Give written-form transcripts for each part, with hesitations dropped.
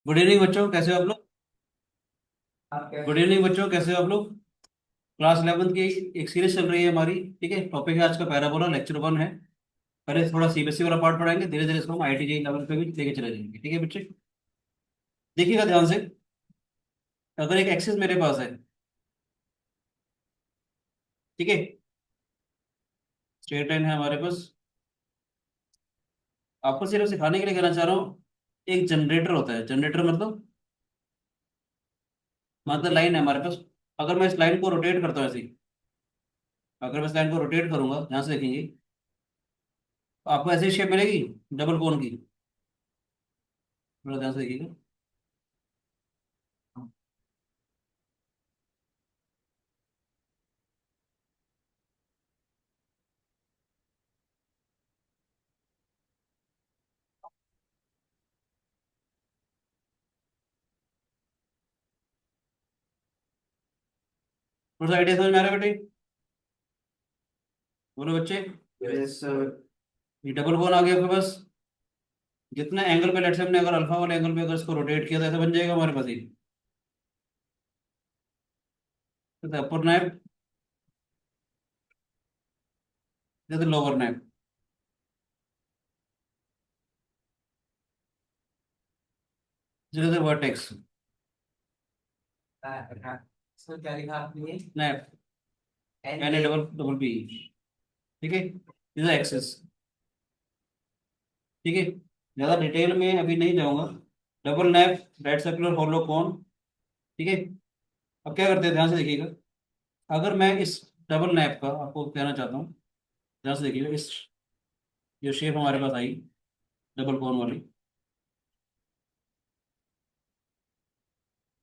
Good evening बच्चों, कैसे हो आप लोग? आप गुड कैसे इवनिंग हो? बच्चों, कैसे हो आप लोग? क्लास 11th की एक सीरीज चल रही है हमारी। ठीक है, टॉपिक है आज का पैराबोला, लेक्चर 1 है। पहले थोड़ा सीबीएसई वाला पार्ट पढ़ाएंगे, धीरे धीरे इसको हम आईआईटी लेवल पे भी लेके चले जाएंगे। ठीक है बच्चे, देखिएगा ध्यान से। अगर एक एक्सिस मेरे पास है, ठीक है, स्ट्रेट लाइन है हमारे पास। आपको सिर्फ सिखाने के लिए कहना चाह रहा हूँ, एक जनरेटर होता है। जनरेटर मतलब लाइन है हमारे पास। अगर मैं इस लाइन को रोटेट करता हूँ ऐसे ही, अगर मैं इस लाइन को रोटेट करूंगा, ध्यान से देखेंगे, तो आपको ऐसी शेप मिलेगी, डबल कोन की। थोड़ा ध्यान से देखिएगा। थोड़ा सा आइडिया समझ में आ रहा है बेटे? बोलो बच्चे। Yes sir. ये डबल कोन आ गया आपके पास। जितने एंगल पे, लेट्स से हमने अगर अल्फा वाले एंगल पे अगर इसको रोटेट किया तो ऐसा बन जाएगा हमारे पास ये। तो अपर नैप, जैसे लोअर नैप, जैसे वर्टेक्स सर क्या लिखा आपने? Nappe, N N A A. Double double B. ठीक है, इज एक्सेस। ठीक है, ज्यादा डिटेल में अभी नहीं जाऊंगा। डबल नैप, राइट सर्कुलर होलो कोन। ठीक है, अब क्या करते हैं, ध्यान से देखिएगा। अगर मैं इस डबल नैप का आपको कहना चाहता हूँ, ध्यान से देखिएगा, इस जो शेप हमारे पास आई डबल कोन वाली,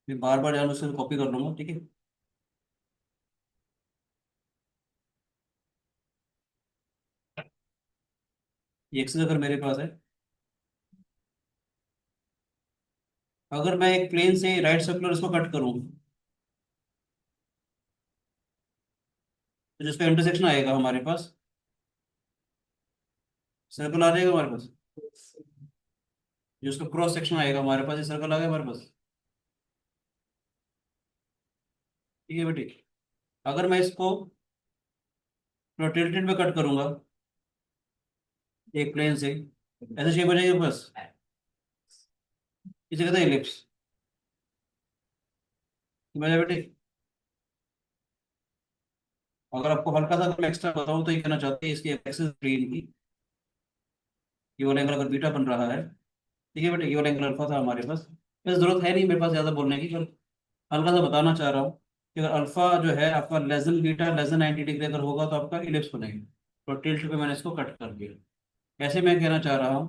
मैं बार बार जान उससे कॉपी कर लूंगा। ठीक है, ये एक्सेस अगर मेरे पास है, अगर मैं एक प्लेन से राइट सर्कुलर इसको कट करूँ, तो जिसका इंटरसेक्शन आएगा हमारे पास, सर्कल आ जाएगा हमारे पास। जो उसका क्रॉस सेक्शन आएगा हमारे पास, ये सर्कल आ गया हमारे पास। ठीक है बेटी, अगर मैं इसको थोड़ा टिल्टेड में कट करूंगा एक प्लेन से, ऐसे शेप हो जाएगी बस। इसे कहते हैं इलिप्स। समझ आया बेटी? अगर आपको हल्का सा अगर मैं एक्स्ट्रा बताऊं तो ये कहना चाहते हैं, इसकी एक्सिस प्लेन की ये वाला एंगल अगर बीटा बन रहा है, ठीक है बेटे, ये वाला एंगल अल्फा था हमारे पास। वैसे जरूरत है नहीं मेरे पास ज्यादा बोलने की, पर हल्का सा बताना चाह रहा हूँ कि अगर अल्फा जो है आपका less than beta, less than 90 degree अगर होगा तो आपका इलिप्स बनेगा। तो टिल्ट पे मैंने इसको कट कर दिया। ऐसे मैं कहना चाह रहा हूँ,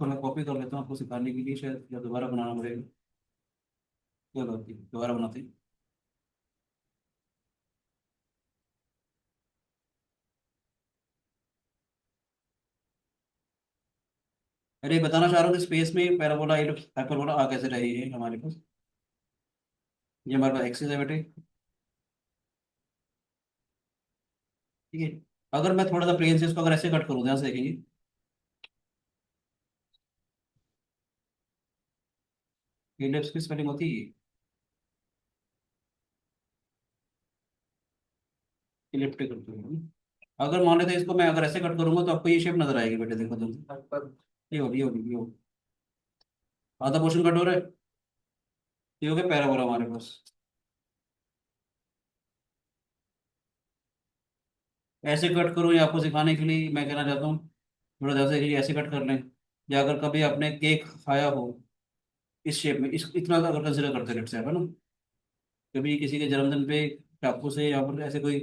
थोड़ा कॉपी कर लेता हूँ आपको सिखाने के लिए, शायद या दोबारा बनाना पड़ेगा। चलो ठीक है, दोबारा बनाते हैं। अरे बताना चाह रहा हूँ कि स्पेस में पैराबोला इलिप्स हाइपरबोला आ कैसे रही है हमारे पास। ये हमारे पास एक्सिस है बेटे। ठीक है, अगर मैं थोड़ा सा प्लेन से इसको अगर ऐसे कट करूँ, ध्यान से देखेंगे, इलिप्स की स्पेलिंग होती है इलिप्टिकल। अगर मान लेते हैं इसको मैं अगर ऐसे कट करूंगा तो आपको ये शेप नजर आएगी बेटे, देखो तुम। ये हो, आधा पोर्शन कट हो रहा है। ये हो गया पैराबोला हमारे पास। ऐसे कट करूँ या आपको सिखाने के लिए मैं कहना चाहता हूँ, थोड़ा ध्यान से देखिए, ऐसे कट कर लें। या अगर कभी आपने केक खाया हो इस शेप में, इस इतना अगर कंसिडर करते हैं, लेट्स से, है ना, कभी किसी के जन्मदिन पे चाकू से या फिर ऐसे कोई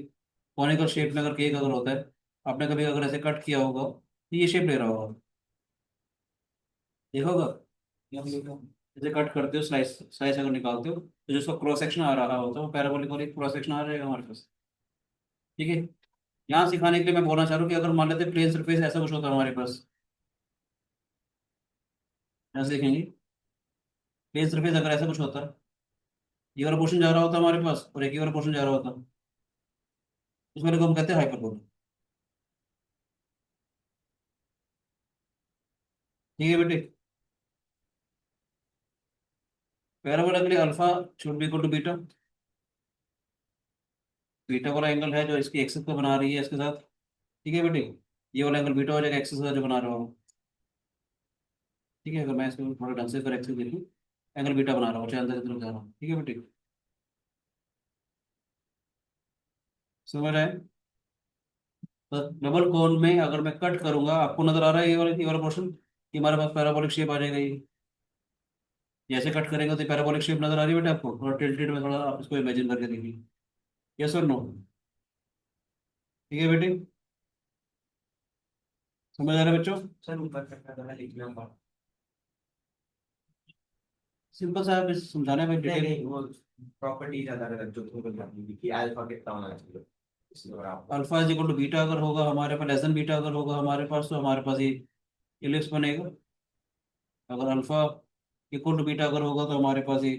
कॉनिकल शेप में अगर केक अगर होता है, आपने कभी अगर ऐसे कट किया होगा तो ये शेप ले रहा होगा, देखा होगा। जैसे कट करते हो, स्लाइस स्लाइस अगर निकालते हो तो जिसका क्रॉस सेक्शन आ रहा होता है वो पैराबोलिक और एक क्रॉस सेक्शन आ जाएगा हमारे पास। ठीक है, यहाँ सिखाने के लिए मैं बोलना चाह रहा हूँ कि अगर मान लेते प्लेन सरफेस ऐसा कुछ होता है हमारे पास, ऐसे देखेंगे, प्लेन सरफेस अगर ऐसा कुछ होता है, ये वाला पोर्शन जा रहा होता है हमारे पास और एक ये वाला पोर्शन जा रहा होता है, उस वाले को हम कहते हैं हाइपरबोला। ठीक है बेटे, पैराबोला के लिए alpha should be equal to beta. Beta वाला एंगल है जो इसकी एक्सिस को बना रही है इसके साथ। ठीक है बेटे, ये वाला एंगल बीटा हो जाएगा एक्सिस का जो बना रहा हूँ। ठीक है, अगर मैं इसको थोड़ा ढंग से कर एक्सिस देखूँ, एंगल बीटा बना रहा हूँ, चाहे अंदर की तरफ जा रहा हूँ। ठीक है बेटे, समझ आए। तो डबल कोन में अगर मैं कट करूंगा, आपको नजर आ रहा है ये वाला पोर्शन कि हमारे पास पैराबोलिक शेप आ जाएगा ये। जैसे कट करेंगे तो पैराबोलिक शेप नजर आ रही है बेटा आपको, थोड़ा टिल्टेड में, थोड़ा आप इसको इमेजिन करके देखिए। यस और नो? ठीक है बेटे, समझ आ रहा है बच्चों? सर ऊपर का तो मैं लिख लूंगा। सिंपल सा है, बस समझाना है भाई नहीं डिटेल। नहीं, वो प्रॉपर्टी ज्यादा जो तुमको बतानी थी कि अल्फा कितना होना चाहिए इसलिए, और आप alpha is equal to beta अगर होगा हमारे पास, लेस देन बीटा अगर होगा हमारे पास, तो हमारे पास ये इलिप्स बनेगा। अगर अल्फा इक्वल टू बीटा अगर होगा तो हमारे पास ये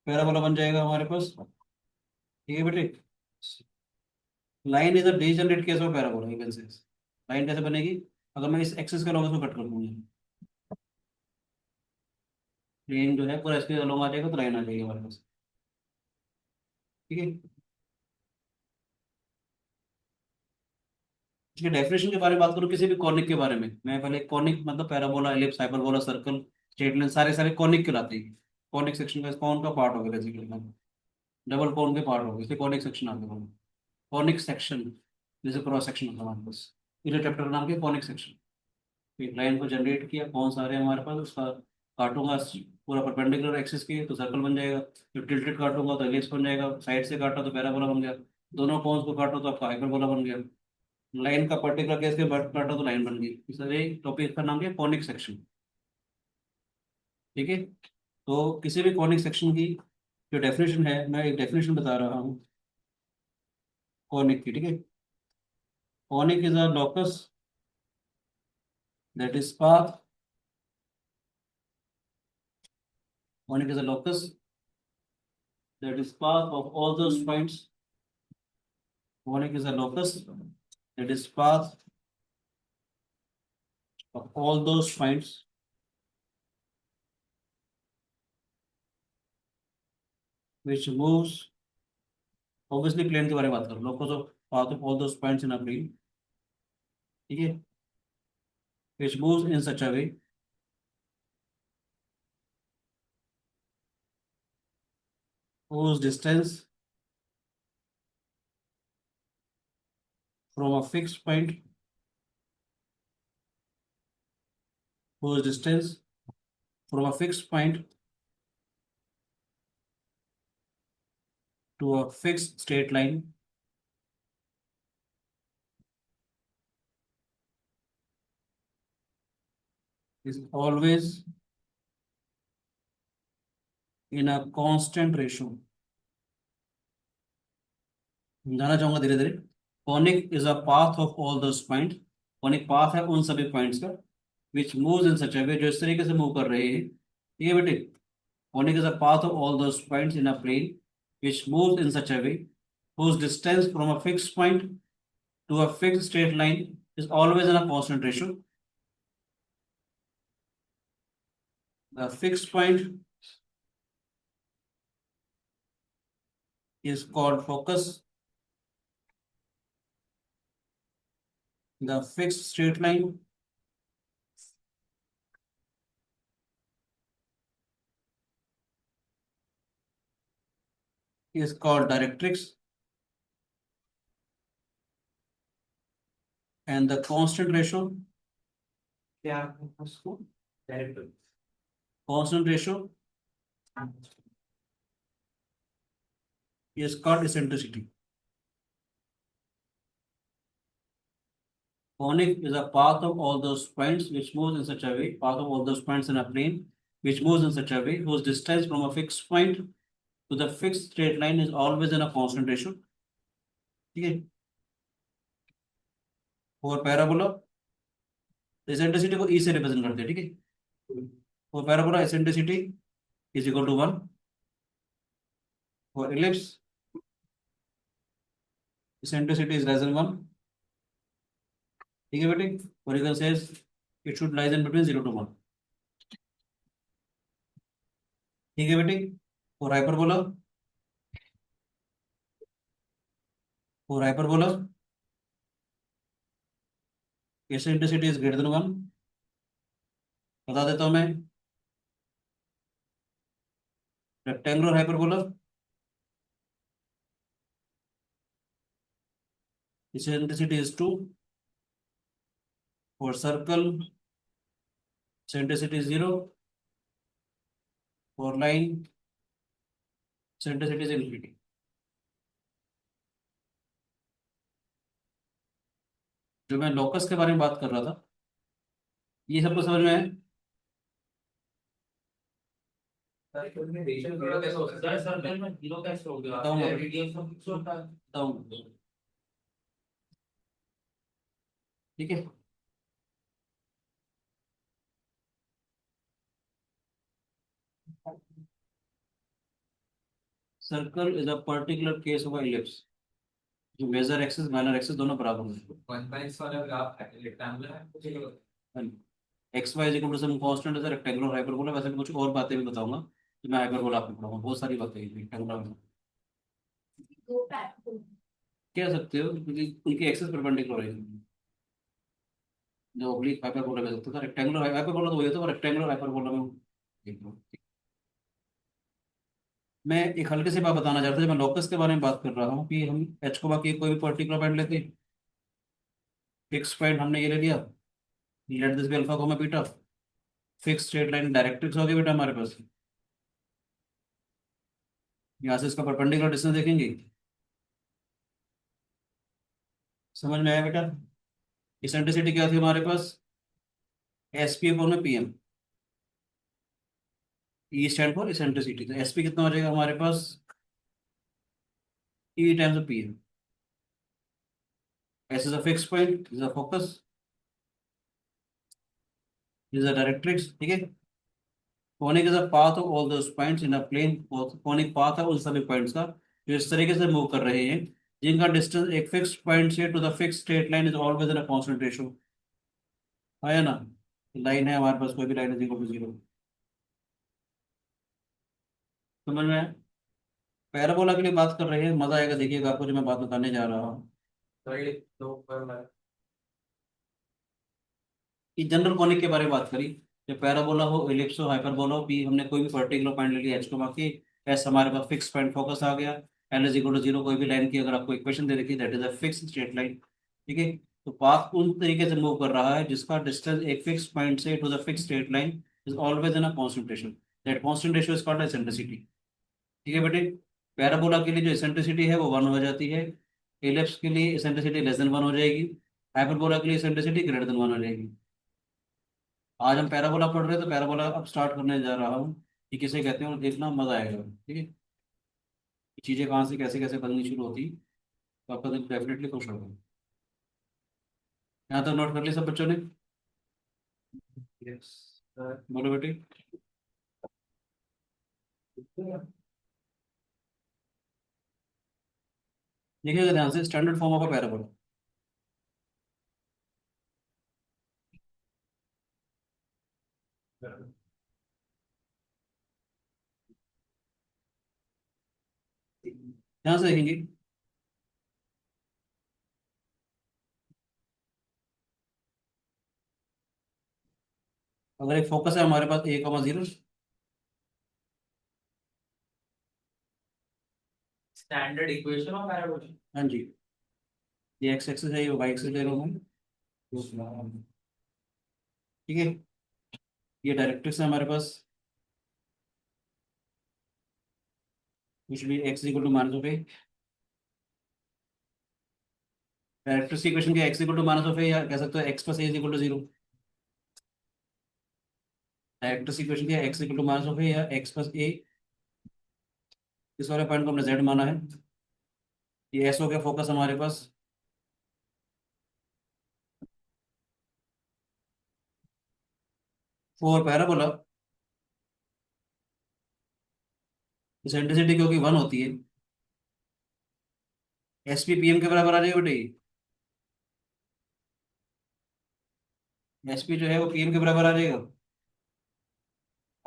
पैराबोला बन जाएगा हमारे पास। ठीक है बेटे, line is a degenerate case of parabola, you can से। लाइन कैसे बनेगी? अगर मैं इस एक्सिस के लॉन्ग को कट कर दूंगा, प्लेन जो है पूरा इसके लॉन्ग आ जाएगा, तो लाइन आ जाएगी हमारे पास। ठीक है, इसके डेफिनेशन के बारे में बात करूँ, किसी भी कॉनिक के बारे में, मैं पहले कॉनिक मतलब parabola, ellipse, hyperbola, circle, straight line, सारे सारे कॉनिक कहलाते हैं। कॉनिक सेक्शन का कौन का पार्ट हो गया बेसिकली, डबल कोन के पार्ट हो गए, इसलिए कॉनिक सेक्शन आ गया। कॉनिक सेक्शन जैसे क्रॉस सेक्शन होता है हमारे पास, इस चैप्टर का नाम क्या? Conic section. एक लाइन को जनरेट किया, कौन सा आ रहा है हमारे पास, उसका काटूंगा पूरा परपेंडिकुलर एक्सिस के तो सर्कल बन जाएगा। जब टिल्टेड काटूंगा तो एलिप्स बन जाएगा, साइड से काटा तो पैराबोला बन गया, दोनों कॉन्स को काटो तो आपका हाइपरबोला बन गया। लाइन का पर्टिकुलर केस के बट काटा तो लाइन बन गई। इसलिए टॉपिक का नाम क्या? Conic section. ठीक है, तो किसी भी कॉनिक सेक्शन की जो डेफिनेशन है, मैं एक डेफिनेशन बता रहा हूँ कॉनिक की। ठीक है, conic is a locus that is path, conic is a locus that is path of all those points. Conic is a locus that is path of all those points which moves, obviously plane के बारे में बात करो, locus of path of all those points in a plane. ठीक है, which moves in such a way whose distance from a fixed point, whose distance from a fixed point to a fixed straight line is always in a constant ratio. समझाना चाहूंगा धीरे धीरे। Conic is a path of all those point, conic path है उन सभी points का, विच moves in such a वे, जो इस तरीके से मूव कर रहे हैं। ठीक है बेटे, conic is a path of all those points in a plane which moves in such a way whose distance from a fixed point to a fixed straight line is always in a constant ratio. The fixed point is called focus. The fixed straight line is called directrix, and the constant ratio, क्या उसको direct constant ratio is called eccentricity. Conic is a path of all those points which moves in such a way, path of all those points in a plane which moves in such a way whose distance from a fixed point to the fixed straight line is always in a constant ratio. ठीक है, और parabola eccentricity को ई से represent करते हैं। ठीक है, और parabola eccentricity is equal to 1, और ellipse eccentricity is less than 1। ठीक है बेटे, और you can say it should lies in between 0 to 1। ठीक है बेटी। और हाइपरबोला, और hyperbola eccentricity is greater than one, बता देता हूँ मैं। Rectangular hyperbola eccentricity is two, और सर्कल एसेंट्रिसिटी जीरो, और लाइन एसेंट्रिसिटी इज इनफिनिटी। जो मैं लोकस के बारे में बात कर रहा था, ये सबको समझ में है? सर इसमें रेशियो जीरो कैसे हो सकता है? सर मैं जीरो कैसे हो गया? बताऊंगा ये रेडियस तो फिक्स होता है। बताऊंगा। ठीक है। Circle is a particular case of ellipse, जो मेजर एक्सिस माइनर एक्सिस दोनों बराबर हैं। वन बाई वाला ग्राफ रेक्टेंगुलर है। X y is equal to some constant है रेक्टेंगुलर हाइपरबोला। वैसे मैं कुछ और बातें भी बताऊंगा कि मैं हाइपरबोला आपको पढ़ाऊंगा, बहुत सारी बातें रेक्टेंगुलर कह सकते हो, क्योंकि उनकी एक्सिस परपेंडिकुलर है। जो ओब्लिक हाइपरबोला कह सकते हो, रेक्टेंगुलर हाइपरबोला तो वही होता है, रेक्टेंगुलर हाइपरबोला में देख लो। मैं एक हल्के से बात बताना चाहता हूँ, जब मैं लोकस के बारे में बात कर रहा हूँ कि हम एच को बाकी कोई भी पर्टिकुलर पॉइंट लेते हैं, फिक्स पॉइंट हमने ये ले लिया, let this be alpha comma beta, fix straight line directrix होगी बेटा हमारे पास। यहाँ से इसका परपेंडिकुलर डिस्टेंस देखेंगे, समझ में आया बेटा? इसेंट्रिसिटी क्या थी हमारे पास? एस पी अपॉन में P M, e stands for eccentricity, तो एस पी कितना हो जाएगा हमारे पास? E times P M. S is a fix point, is a focus, is a directrix. ठीक है। Conic is a path of all those points in a plane, conic path है उन सभी पॉइंट्स का जो इस तरीके से मूव कर रहे हैं, जिनका डिस्टेंस एक फिक्स पॉइंट से to the fix straight line is always in a constant ratio. है ना? लाइन है हमारे पास, कोई भी line is equal to zero. समझ में आया? पैराबोला के लिए बात कर रहे हैं, मजा आएगा, देखिएगा आपको जो मैं बात बताने जा रहा हूँ। सर ये दो पर मैं कि जनरल कॉनिक के बारे में बात करी, जो पैराबोला हो, इलिप्स हो, हाइपरबोला हो, भी हमने कोई भी पर्टिकुलर पॉइंट ले लिया एच को बाकी, एस हमारे पास फिक्स पॉइंट फोकस आ गया, l is equal to zero, कोई भी लाइन की अगर आपको इक्वेशन दे रखी that is a fix straight line. ठीक है। तो पाथ उन तरीके से मूव कर रहा है जिसका डिस्टेंस एक फिक्स पॉइंट से to the fix straight line is always in a constant, that constant ratio is called eccentricity. ठीक है बेटे। पैराबोला के लिए जो एसेंट्रिसिटी है वो वन हो जाती है, इलिप्स के लिए एसेंट्रिसिटी लेस देन वन हो जाएगी, हाइपरबोला के लिए एसेंट्रिसिटी ग्रेटर देन वन हो जाएगी। आज हम पैराबोला पढ़ रहे हैं, तो पैराबोला अब स्टार्ट करने जा रहा हूँ कि किसे कहते हैं, और देखना मजा आएगा। ठीक है। चीजें कहाँ से कैसे कैसे बननी शुरू होती, तो आपका दिल डेफिनेटली खुश होगा। यहाँ तक नोट कर लिया सब बच्चों ने? Yes sir. बोलो बेटे। देखिएगा ध्यान से, standard form of a parabola. ध्यान से देखेंगे, अगर एक फोकस है हमारे पास a comma zero. Standard equation of parabola. हाँ जी। ये एक्स एक्सिस है, ये वाई एक्सिस ले रहा हूँ मैं। ठीक है। ये डायरेक्ट्रिक्स है हमारे पास, कुछ भी एक्स इक्वल टू मान लो पे, डायरेक्ट्रिक्स की इक्वेशन क्या, x equal to minus of a, या कह सकते हो x plus a is equal to zero. Directrix की इक्वेशन क्या, x equal to minus of a या एक्स प्लस ए। इस वाले पॉइंट को हमने जेड माना है। ये एस हो गया फोकस हमारे पास। फोर पैराबोला इसेंट्रिसिटी क्योंकि वन होती है, एस पी पी एम के बराबर आ जाएगा बेटे। एस पी जो है वो पी एम के बराबर आ जाएगा।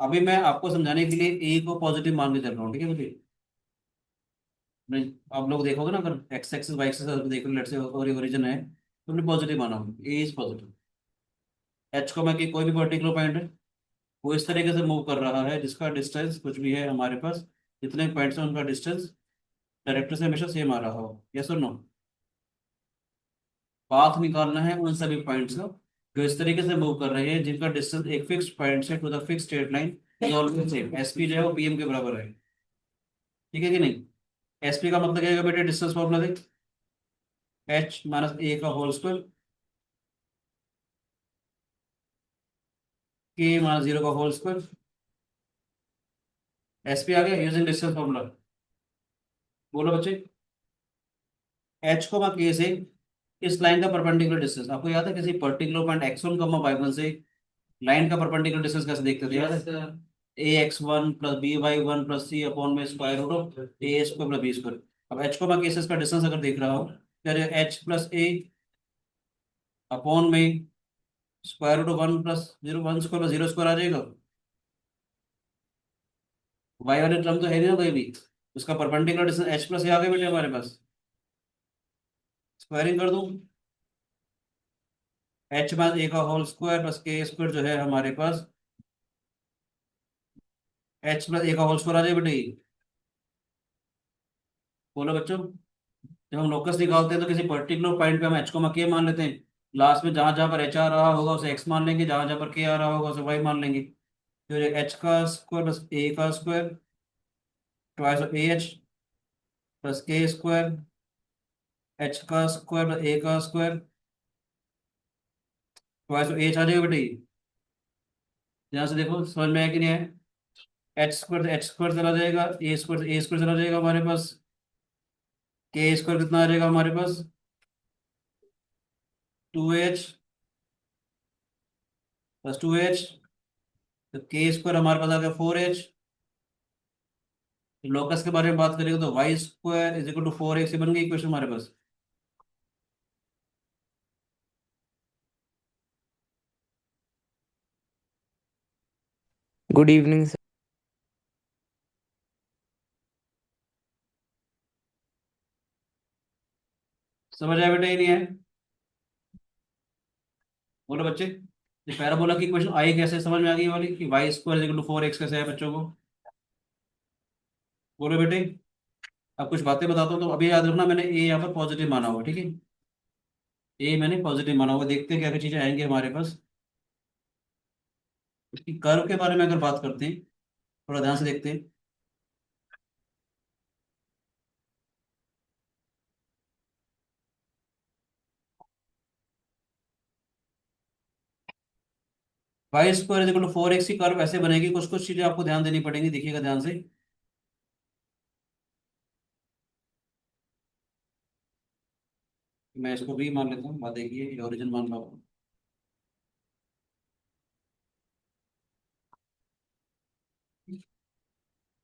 अभी मैं आपको समझाने के लिए ए को पॉजिटिव मान के चल रहा हूँ, ठीक है बेटे। आप लोग देखोगे ना, अगर एक्स एक्सिस वाई एक्सिस देख रहे हो, लेट्स से और ओरिजिन है तो हमने पॉजिटिव माना, ए इज पॉजिटिव। एच को मैं कि कोई भी पर्टिकुलर पॉइंट है वो इस तरीके से मूव कर रहा है जिसका डिस्टेंस कुछ भी है हमारे पास, जितने पॉइंट्स हैं उनका डिस्टेंस डायरेक्टर से हमेशा सेम आ रहा हो, यस और नो। पाथ निकालना है उन सभी पॉइंट्स का जो इस तरीके से मूव कर रहे हैं, जिनका डिस्टेंस एक फिक्स पॉइंट से to the fix straight line is always same. SP जो है वो पीएम के बराबर है, ठीक है कि नहीं। एसपी का मतलब क्या है बेटे, डिस्टेंस फॉर्मूला देख, एच माइनस ए का होल स्क्वायर, के माइनस जीरो का होल स्क्वायर। एसपी आ गया यूजिंग डिस्टेंस फॉर्मूला। बोलो बच्चे, एच को के से इस लाइन का परपेंडिकुलर डिस्टेंस, आपको याद है किसी particular point x1 comma y1 से लाइन का परपेंडिकुलर डिस्टेंस कैसे देखते थे, याद Yes, है। sir. A x one plus b y one plus c upon में square root of a square plus b square. अब एच को के से इसका डिस्टेंस अगर देख रहा हो, फिर एच प्लस ए अपॉन में square root of one plus zero, one square plus zero square आ जाएगा। वाई वाले टर्म तो है नहीं ना कोई भी, उसका परपेंडिकुलर डिस्टेंस एच प्लस ए आ गया बेटे हमारे पास। स्क्वायरिंग कर दूं, एच माइनस ए का होल स्क्वायर प्लस के स्क्वायर जो है हमारे पास, एच प्लस ए का होल स्क्वायर आ जाए बेटे। बोलो बच्चों, जब हम लोकस निकालते हैं तो किसी पर्टिकुलर पॉइंट पे हम एच को के मान लेते हैं, लास्ट में जहां जहां पर एच आ रहा होगा उसे एक्स मान लेंगे, जहां जहां पर के आ रहा होगा उसे वाई मान लेंगे। फिर एच का स्क्वायर प्लस ए का square twice of A H plus के स्क्वायर, एच का स्क्वायर प्लस ए का स्क्वायर ट्वाइस ऑफ एच आ जाएगा बेटे। यहाँ से देखो समझ में आया कि नहीं है। एच स्क्वायर चला जाएगा, ए स्क्वायर चला जाएगा हमारे पास, के स्क्वायर कितना आ जाएगा हमारे पास, 2h प्लस 2h, तो के स्क्वायर हमारे पास आ गया 4h। लोकस के बारे में बात करेंगे तो y square is equal to 4x, बन गई इक्वेशन हमारे पास। Good evening, sir. समझ आया बेटा, ये नहीं है। बोलो बच्चे, ये पैराबोला की इक्वेशन आई कैसे, समझ में आ गई वाली कि y square is equal to 4x कैसे है बच्चों को। बोलो बेटे, अब कुछ बातें बताता हूँ तो अभी याद रखना, मैंने ए यहाँ पर पॉजिटिव माना हुआ, ठीक है। ए मैंने पॉजिटिव माना हुआ, देखते हैं क्या क्या चीजें आएंगी हमारे पास। इसकी कर्व के बारे में अगर बात करते हैं, थोड़ा ध्यान से देखते हैं। Y square is equal to 4x की कर्व ऐसे बनेगी, कुछ कुछ चीजें आपको ध्यान देनी पड़ेंगी, देखिएगा ध्यान से। मैं इसको भी मान लेता हूँ, बात देखिए ये ओरिजिन मान रहा हूँ।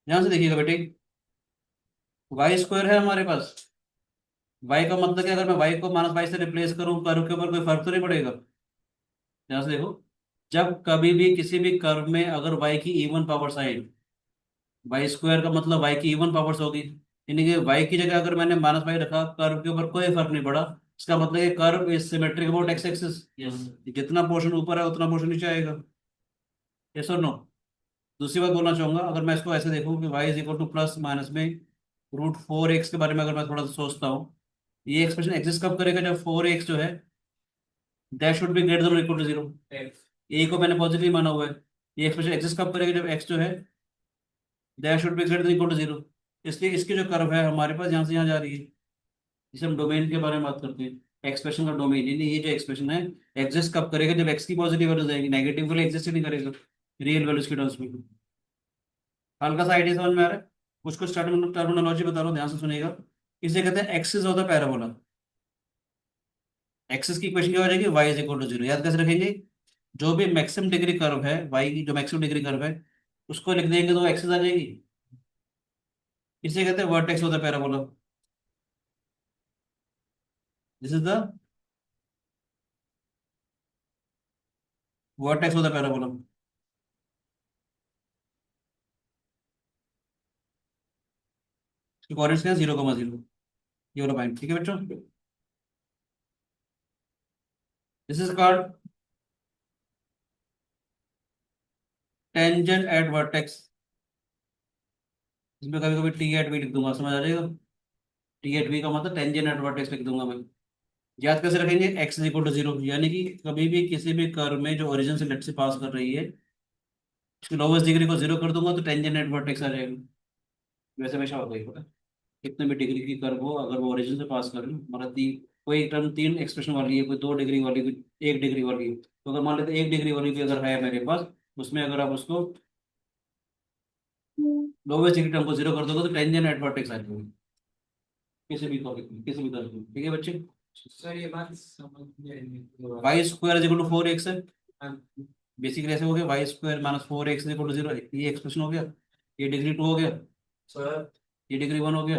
ध्यान से देखिएगा बेटे, वाई स्क्वायर है हमारे पास, वाई का मतलब क्या, अगर मैं वाई को माइनस वाई से रिप्लेस करूँ कर्व के ऊपर कोई फर्क तो नहीं पड़ेगा। ध्यान से देखो, जब कभी भी किसी भी कर्व में अगर वाई की इवन पावर्स आए, वाई स्क्वायर का मतलब वाई की इवन पावर्स होगी, यानी कि वाई की जगह अगर मैंने माइनस वाई रखा, कर्व के ऊपर कोई फर्क नहीं पड़ा, इसका मतलब ये curve is symmetric about x axis. Yes. जितना पोर्शन ऊपर है उतना पोर्शन नीचे आएगा, यस और नो। दूसरी बात बोलना चाहूंगा, अगर मैं इसको ऐसे देखूं कि y is equal to plus minus में रूट 4x के बारे में अगर मैं थोड़ा सा सोचता हूँ, ये एक्सप्रेशन एग्जिस्ट कब करेगा, जब 4x जो है that should be greater than equal to zero. X. A को मैंने पॉजिटिव माना हुआ है, ये एक्सप्रेशन एग्जिस्ट कब करेगा, जब x जो है that should be greater than equal to zero. इसलिए इसकी जो कर्व है हमारे पास यहाँ से यहाँ जा रही है, जिसे हम डोमेन के बारे में बात करते हैं, एक्सप्रेशन का डोमेन, यानी ये जो एक्सप्रेशन है एग्जिस्ट कब करेगा, जब x की पॉजिटिव वैल्यू जाएगी, नेगेटिव के लिए एग्जिस्ट ही नहीं करेगा रियल वैल्यूज के टर्म्स में। हल्का सा आइडिया समझ में आ रहा है। कुछ कुछ टर्मिनोलॉजी बता रहा हूँ, ध्यान से सुनिएगा। इसे कहते हैं axis of the parabola. Axis की इक्वेशन क्या हो जाएगी, y is equal to zero, याद कैसे रखेंगे, जो भी मैक्सिमम डिग्री कर्व है, y की जो मैक्सिमम डिग्री कर्व है उसको लिख देंगे तो एक्सिस आ जाएगी। इसे कहते हैं vertex of the parabola. This is the vertex of the parabola. इसके कोऑर्डिनेट्स क्या है 0,0, ये वाला पॉइंट, ठीक है बच्चों। This is called tangent at vertex. इसमें कभी कभी टी एट भी लिख दूंगा, समझ आ जाएगा। टी एट भी का मतलब टेंजेंट एट वर्टेक्स लिख दूंगा मैं। याद कैसे रखेंगे, x is equal to zero, यानी कि कभी भी किसी भी कर्व में जो ओरिजिन से लेट से पास कर रही है उसकी लोवेस्ट डिग्री को जीरो कर दूंगा तो टेंजेंट एट वर्टेक्स आ जाएगा। वैसे हमेशा होगा ही, पता है? कितने भी डिग्री की कर्व हो, अगर वो ओरिजिन से पास कर रही है, मतलब कोई टर्म तीन एक्सप्रेशन वाली है, कोई 2 डिग्री वाली, कोई 1 डिग्री वाली है, तो अगर मान लेते 1 डिग्री वाली भी अगर है मेरे पास, उसमें अगर आप उसको लोवेस्ट डिग्री टर्म को जीरो कर दोगे तो टेंजेंट एट वर्टेक्स आ जाएगी, किसी भी टॉपिक में, किसी भी कर्व में, ठीक है बच्चे। सर ये बात समझ नहीं आई। Y square is equal to 4x है, हाँ, बेसिकली ऐसे हो गया, y square minus 4x is equal to zero, ये एक्सप्रेशन हो गया, ये डिग्री 2 हो गया, सर ये डिग्री 1 हो गया।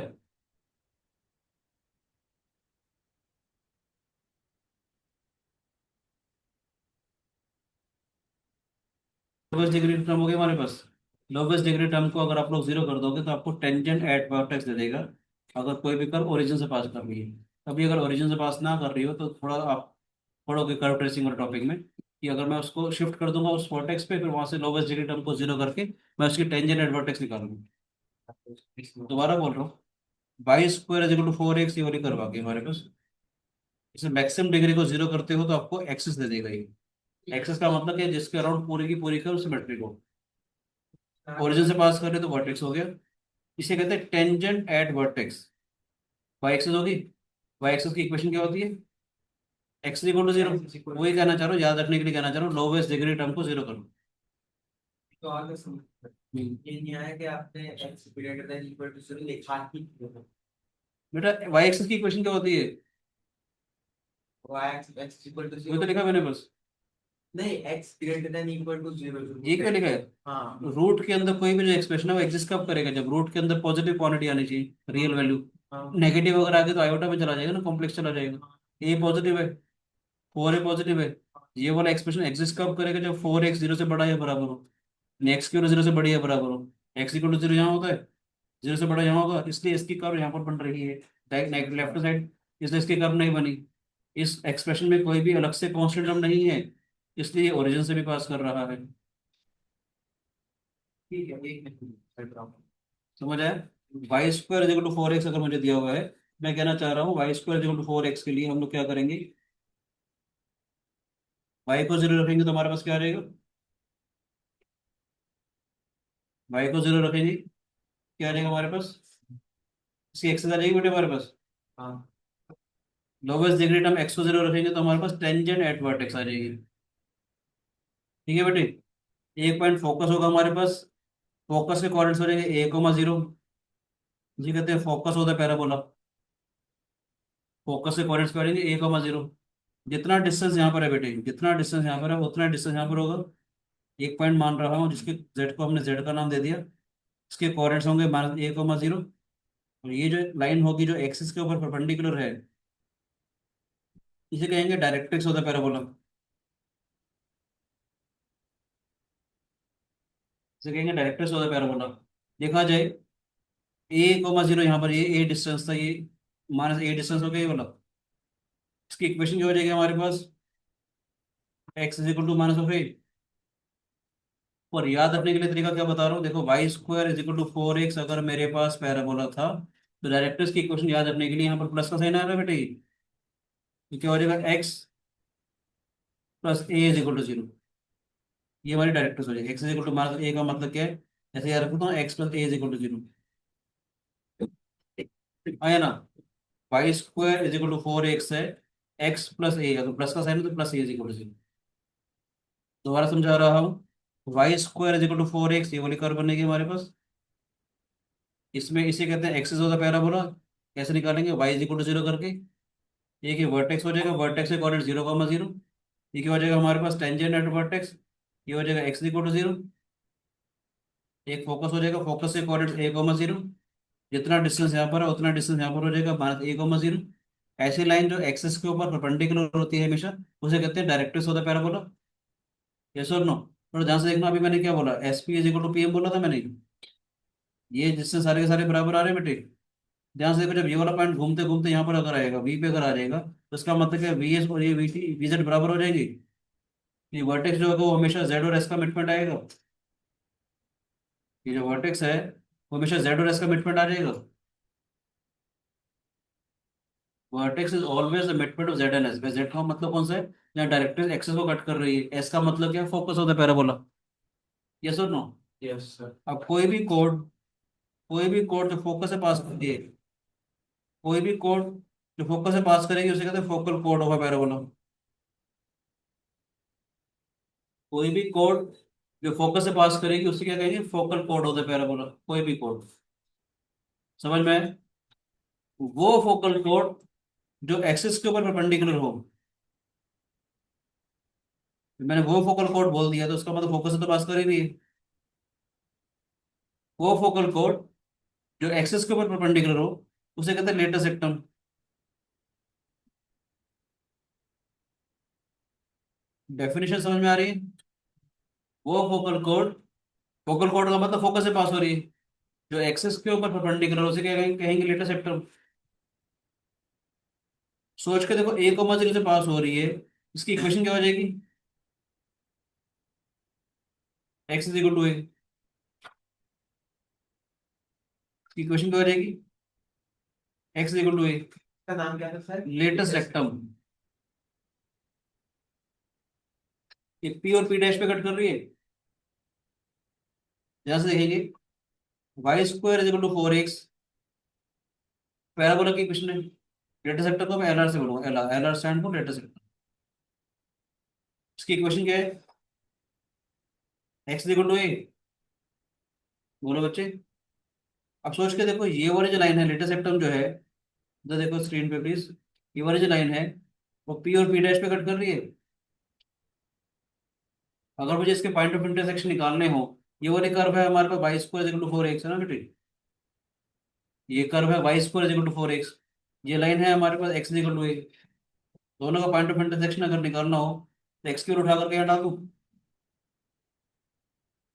लोवेस्ट डिग्री टर्म हो गया हमारे पास। लोवेस्ट डिग्री टर्म को अगर आप लोग जीरो कर दोगे तो आपको टेंजेंट एट वर्टेक्स दे देगा, अगर कोई भी कर्व ओरिजिन से पास कर रही है। अभी अगर ओरिजिन से पास ना कर रही हो तो थोड़ा आप पढ़ोगे कर्व ट्रेसिंग वाले टॉपिक में, कि अगर मैं उसको शिफ्ट कर दूंगा उस वर्टेक्स पे, फिर वहां से लोवेस्ट डिग्री टर्म को जीरो करके मैं उसकी टेंजेंट एट वर्टेक्स निकालूंगा। दोबारा बोल रहा हूँ, y square is equal to 4x, ये वाली कर्व आ गई हमारे पास। इसे मैक्सिमम डिग्री को जीरो करते हो तो आपको एक्सेस दे देगा ये। एक्सेस का मतलब क्या है, जिसके अराउंड पूरी की पूरी कर्व सिमेट्रिक हो। ओरिजिन से पास कर रहे तो वर्टेक्स हो गया, इसे कहते हैं tangent at vertex. Y axis होगी, वाई एक्सेस की इक्वेशन क्या होती है, एक्स इक्वल टू जीरो। वही कहना चाह रहा हूँ, याद रखने के लिए कहना चाह रहा हूँ, लोवेस्ट डिग्री टर्म को जीरो करो। तो आगे समझ ये नहीं आया कि आपने x greater than equal to zero लिखा ही क्यों? बेटा वाई एक्सेस की इक्वेशन क्या होती है, y एक्स इक्वल टू वही जीरो तो लिखा मैंने बस। नहीं, x greater than equal to zero ये क्या लिखा है, हाँ रूट के अंदर कोई भी जो एक्सप्रेशन है वो एग्जिस्ट कब करेगा, जब रूट के अंदर पॉजिटिव क्वांटिटी आनी चाहिए, रियल वैल्यू। हाँ नेगेटिव अगर आगे तो आयोटा में चला जाएगा ना, कॉम्प्लेक्स चला जाएगा। ए पॉजिटिव है, 4 ए पॉजिटिव है, ये वाला एक्सप्रेशन एग्जिस्ट कब करेगा, जब 4x जीरो से बड़ा या बराबर हो, एक्स की जीरो से बड़ी या बराबर हो। एक्स इक्वल टू जीरो यहाँ होता है, जीरो से बड़ा यहाँ होगा, इसलिए इसकी कर्व यहाँ पर बन रही है लेफ्ट साइड, इसलिए इसकी कर्व नहीं बनी। इस एक्सप्रेशन में कोई भी अलग से कांस्टेंट टर्म नहीं है, इसलिए ओरिजिन से भी पास कर रहा है। ठीक है, एक मिनट कर रहा हूँ। समझ आया। Y square equal to 4x अगर मुझे दिया हुआ है, मैं कहना चाह रहा हूँ y square equal to 4x के लिए हम लोग क्या करेंगे, वाई को जीरो रखेंगे तो हमारे पास क्या रहेगा, वाई को जीरो रखेंगे क्या रहेगा हमारे पास, इसकी एक्सेस आ जाएगी बेटे हमारे पास। हाँ लोवेस्ट डिग्री टर्म एक्स को जीरो रखेंगे तो हमारे पास टेंजेंट एट वर्टेक्स आ जाएगी, ठीक है बेटे। एक पॉइंट फोकस होगा हमारे पास, फोकस के कोऑर्डिनेट्स हो जाएंगे 1,0, जी कहते हैं फोकस होता है पैराबोला। फोकस के कोऑर्डिनेट्स क्या रहेंगे 1,0। जितना डिस्टेंस यहाँ पर है बेटे, जितना डिस्टेंस यहाँ पर है उतना डिस्टेंस यहाँ पर होगा। एक पॉइंट मान रहा हूँ जिसके जेड को हमने जेड का नाम दे दिया, इसके कोऑर्डिनेट्स होंगे -1,0। और ये जो लाइन होगी जो एक्सिस के ऊपर परपेंडिकुलर है, इसे कहेंगे डायरेक्ट्रिक्स ऑफ द पैराबोला, इसे कहेंगे डायरेक्ट्रिक्स ऑफ द पैराबोला। देखा जाए 1,0 यहाँ पर, ये डिस्टेंस था, ये -a डिस्टेंस हो गया ये वाला। इसकी इक्वेशन क्या हो जाएगी हमारे पास, x is equal to -(a). और याद रखने के लिए तरीका क्या बता रहा हूँ, देखो y square is equal to 4x अगर मेरे पास पैराबोला था, तो डायरेक्ट्रिक्स की इक्वेशन याद रखने के लिए यहाँ पर प्लस का साइन आ रहा है बेटे, तो क्या हो जाएगा x plus a is equal to zero. ये हमारी डायरेक्ट्रिक्स हो जाएगी, x is equal to -a का मतलब क्या है, जैसे याद रखता हूँ x plus a is equal to zero, आया ना। Y square is equal to 4x है, x प्लस ए, अगर प्लस का साइन है तो plus a is equal to zero. दोबारा समझा रहा हूँ, y square is equal to 4x, ये वाली कर्व बनेगी हमारे पास। इसमें इसे कहते हैं एक्सिस ऑफ द पैराबोला। कैसे निकालेंगे, y is equal to zero करके, एक ही वर्टेक्स हो जाएगा, वर्टेक्स के कोऑर्डिनेट 0,0। ये क्या हो जाएगा हमारे पास, टेंजेंट एट वर्टेक्स, ये हो जाएगा एक्स इक्वल टू जीरो। एक फोकस हो जाएगा, फोकस से कोऑर्डिनेट 1,0। जितना डिस्टेंस यहाँ पर है उतना डिस्टेंस यहाँ पर हो जाएगा, -1,0। ऐसी लाइन जो एक्सिस के ऊपर परपेंडिकुलर होती है हमेशा, उसे कहते हैं directrix of the parabola. Yes और नो। थोड़ा ध्यान से देखना, अभी मैंने क्या बोला, S P is equal to P M बोला था मैंने। ये जिससे सारे के सारे बराबर आ रहे हैं बेटे, ध्यान से देखो, जब ये वाला पॉइंट घूमते घूमते यहाँ पर अगर आएगा, वी पे अगर आ जाएगा, तो इसका मतलब क्या, वी एस और ये वी टी वी जेड बराबर हो जाएंगे। ये वर्टेक्स जो होगा वो हमेशा जेड और एस का मिडपॉइंट आएगा। ये जो वर्टेक्स है वो हमेशा जेड और एस का मिडपॉइंट आ जाएगा। Vertex is always the midpoint of Z and S. Z का मतलब कौन सा है, जहाँ डायरेक्ट्रिक्स एक्सिस को कट कर रही है। एस का मतलब क्या, focus of the parabola. Yes और नो। Yes sir. अब कोई भी कोड जो फोकस से पास करती है, कोई भी कोड जो फोकस से पास करेगी उसे कहते हैं focal code of a parabola. कोई भी कोड जो फोकस से पास करेगी उसे क्या कहेंगे, focal code of the parabola. कोई भी कोड, समझ में आए? वो फोकल कोड जो एक्सिस के ऊपर परपेंडिकुलर हो। मैंने वो फोकल कोड बोल दिया तो उसका मतलब फोकस से तो पास कर ही रही है। वो फोकल कोड जो एक्सिस के ऊपर परपेंडिकुलर हो उसे कहते हैं लेटेस्ट सेक्टम। डेफिनेशन समझ में आ रही है? वो फोकल कोड का मतलब फोकस से पास हो रही है, जो एक्सिस के ऊपर परपेंडिकुलर उसे क्या कहेंगे, लेटेस्ट सेक्टम। सोच के देखो, ए कोमा जीरो से पास हो रही है, इसकी इक्वेशन क्या हो जाएगी, x is equal to a. इसकी इक्वेशन क्या हो जाएगी, x is equal to a, इसका नाम क्या था सर? Latus rectum. ये पी और पी डैश पे कट कर रही है। यहां से देखेंगे, y square is equal to four x, parabola की इक्वेशन है। लेटेस्ट सेक्टर को मैं एल आर से बोलूंगा, L R stand for latus rectum. इसकी इक्वेशन क्या है, x is equal to a. बोलो बच्चे। अब सोच के देखो, ये वाली जो लाइन है लेटेस्ट सेक्टम जो है, इधर देखो स्क्रीन पे प्लीज, ये वाली जो लाइन है वो पी और पी डैश पे कट कर रही है। अगर मुझे इसके पॉइंट ऑफ इंटरसेक्शन निकालने हो, ये वाले कर्व है हमारे पास y square equal to four x है ना बेटे, ये कर्व है y square equal to four x, ये लाइन है हमारे पास एक्स इक्वल टू ए। दोनों का पॉइंट ऑफ इंटरसेक्शन अगर निकालना हो तो एक्स की उठा करके यहाँ डाल दूँ।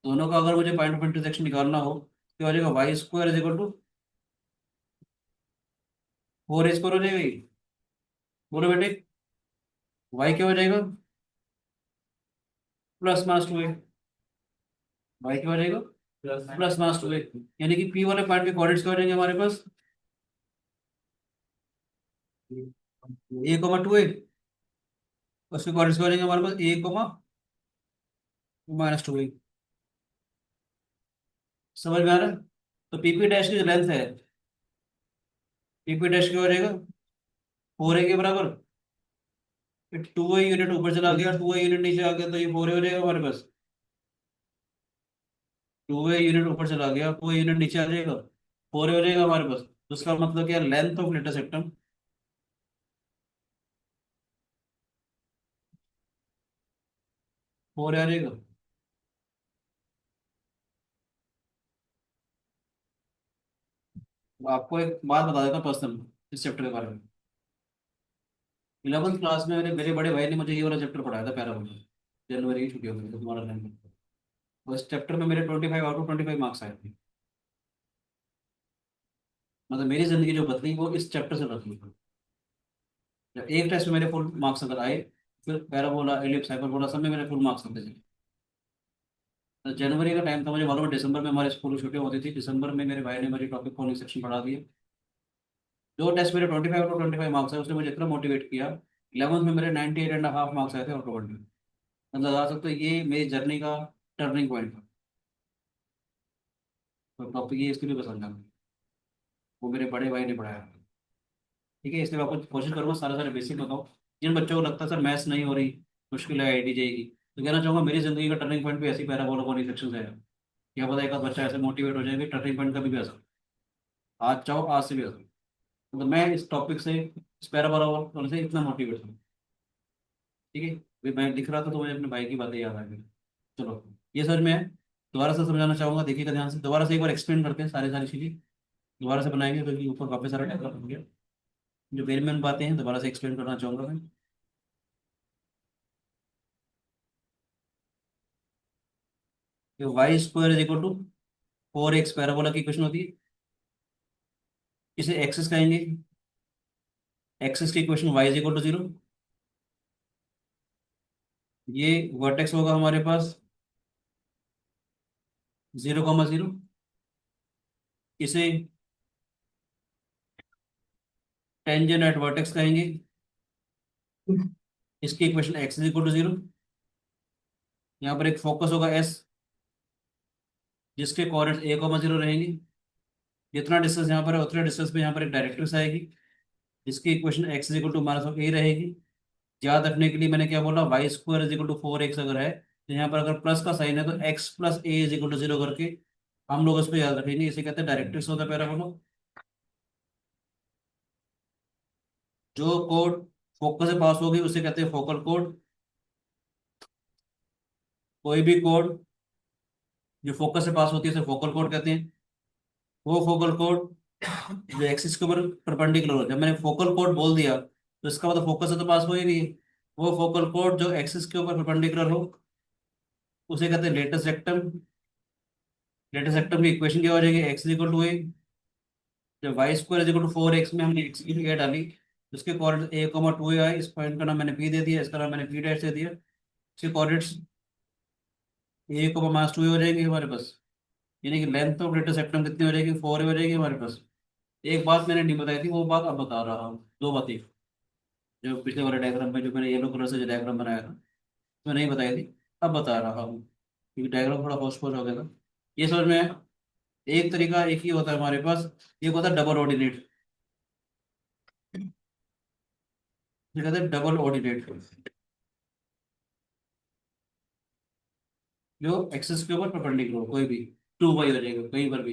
दोनों का अगर मुझे पॉइंट ऑफ इंटरसेक्शन निकालना हो तो हो जाएगा y square equal to four a square हो जाएगा ये। बोलो बेटे, वाई क्या हो जाएगा, plus minus two a. Y क्या हो जाएगा, plus plus minus two a. यानी कि पी वाले पॉइंट के कोऑर्डिनेट्स क्या हो जाएंगे हमारे पास, ए कोमा टू ए। उसके कोऑर्डिनेट्स क्या हो जाएंगे हमारे पास, ए कोमा माइनस टू ए। समझ में आ रहा है? तो पीपी डैश की जो लेंथ है, पीपी डैश क्या हो जाएगा, फोर ए के बराबर। टू ए यूनिट ऊपर चला गया, टू ए यूनिट नीचे आ गया, तो ये फोर ए हो जाएगा हमारे पास। टू ए यूनिट ऊपर चला गया, टू ए यूनिट नीचे आ जाएगा, फोर ए हो जाएगा हमारे पास। तो उसका मतलब क्या, लेंथ ऑफ लेटेस्ट सेक्टम फोर ए आ जाएगा। तो आपको एक बात बता देता हूँ पर्सनल, इस चैप्टर के बारे में। 11th क्लास में मेरे बड़े भाई ने मुझे ये वाला चैप्टर पढ़ाया था, पैराबोला। जनवरी की छुट्टियों में, तो तुम्हारा टाइम। उस चैप्टर में मेरे 25 आउट ऑफ 25 मार्क्स आए थे। मतलब मेरी जिंदगी जो बदली वो इस चैप्टर से बदली। जब एक टेस्ट में मेरे फुल मार्क्स अगर आए, फिर पैराबोला एलिप्स हाइपरबोला सब में मेरे फुल मार्क्स आते थे। तो जनवरी का टाइम था, मुझे मालूम है दिसंबर में हमारे स्कूल की छुट्टियां होती थी। दिसंबर में मेरे भाई ने मुझे टॉपिक फोनिक सेक्शन पढ़ा दिया। जो टेस्ट मेरे 25 आउट ऑफ 25 मार्क्स है उसने मुझे इतना मोटिवेट किया। 11th में मेरे 98.5 मार्क्स आए थे आउट ऑफ 100। मतलब लगा सकते हो ये मेरी जर्नी का टर्निंग पॉइंट था। तो टॉपिक ये इसके लिए पसंद है, वो मेरे बड़े भाई ने पढ़ाया। ठीक है, इसलिए मैं आपको कोशिश करूंगा सारे सारे बेसिक बताओ। जिन बच्चों को लगता है सर मैथ्स नहीं हो रही, मुश्किल है, आईडी जाएगी, तो कहना चाहूंगा मेरी जिंदगी का टर्निंग पॉइंट भी ऐसी पैराबोला फोनिक सेक्शन से है। क्या पता एक आध बच्चा ऐसे मोटिवेट हो जाए कि टर्निंग पॉइंट कभी भी आ सकता है। आज चाहो आज से भी आ सकता है। तो मैं इस टॉपिक से, इस पैराबोला से इतना मोटिवेट हूँ। ठीक है, अभी मैं लिख रहा था तो मुझे अपने भाई की बातें याद आ गई। चलो, ये सर मैं दोबारा से समझाना चाहूंगा, देखिएगा ध्यान से, दोबारा से एक बार एक्सप्लेन करते हैं सारी सारी चीजें। दोबारा से बनाएंगे क्योंकि ऊपर काफी सारा डेवलप हो गया। जो मेन मेन बातें हैं दोबारा से एक्सप्लेन करना चाहूंगा मैं। Y square is equal to four x parabola की इक्वेशन होती है। इसे एक्सिस कहेंगे, एक्सिस की equation y is equal to 0। ये वर्टेक्स होगा हमारे पास 0,0। इसे टेंजेंट एट वर्टेक्स कहेंगे, इसकी equation x is equal to 0। यहाँ पर एक फोकस होगा s, जिसके कोऑर्डिनेट्स 1,0 रहेंगे। जितना डिस्टेंस यहाँ पर है उतने डिस्टेंस पे यहाँ पर एक डायरेक्ट्रिक्स आएगी, जिसकी equation x is equal to -a रहेगी। याद रखने के लिए मैंने क्या बोला, y square is equal to 4x अगर है तो यहाँ पर अगर प्लस का साइन है तो x plus a is equal to 0 करके हम लोग इसको याद रखेंगे। इसे कहते हैं डायरेक्ट्रिक्स होता है पैराबोला। जो कोड फोकस से पास होगी उसे कहते हैं फोकल कोड। कोई भी कोड जो फोकस से पास होती है उसे फोकल कोड कहते हैं। वो फोकल कोड जो एक्सिस के ऊपर परपेंडिकुलर हो, जब मैंने फोकल कोड बोल दिया तो इसका मतलब फोकस से तो पास हो ही नहीं है। वो फोकल कोड जो एक्सिस के ऊपर परपेंडिकुलर हो उसे कहते हैं लेटेस्ट रेक्टम। लेटेस्ट रेक्टम की इक्वेशन क्या हो जाएगी, एक्स इक्वल टू ए। जब y square is equal to 4x में हमने एक्स की जगह डाली तो उसके कोऑर्डिनेट्स a, 2a आए। इस पॉइंट का नाम मैंने p दे दिया, इसका नाम मैंने p डैश दे दिया। इसके कोऑर्डिनेट्स a, -2a हो जाएंगे हमारे पास। यानी कि लेंथ ऑफ लेटेस्ट रेक्टम कितनी हो जाएगी, 4a हो जाएगी हमारे पास। एक बात मैंने नहीं बताई थी, वो बात अब बता रहा हूँ। दो बातें जो पिछले वाले डायग्राम में जो मैंने येलो कलर से जो डायग्राम बनाया था तो नहीं बताई थी, अब बता रहा हूँ क्योंकि डायग्राम थोड़ा होश पोश हो गया था। ये समझ में आया? एक तरीका एक ही होता है हमारे पास, एक होता है डबल ऑर्डिनेट। ये कहते हैं डबल ऑर्डिनेट, जो एक्सिस के ऊपर परपेंडिकुलर हो कोई भी 2y हो जाएगा कहीं पर भी।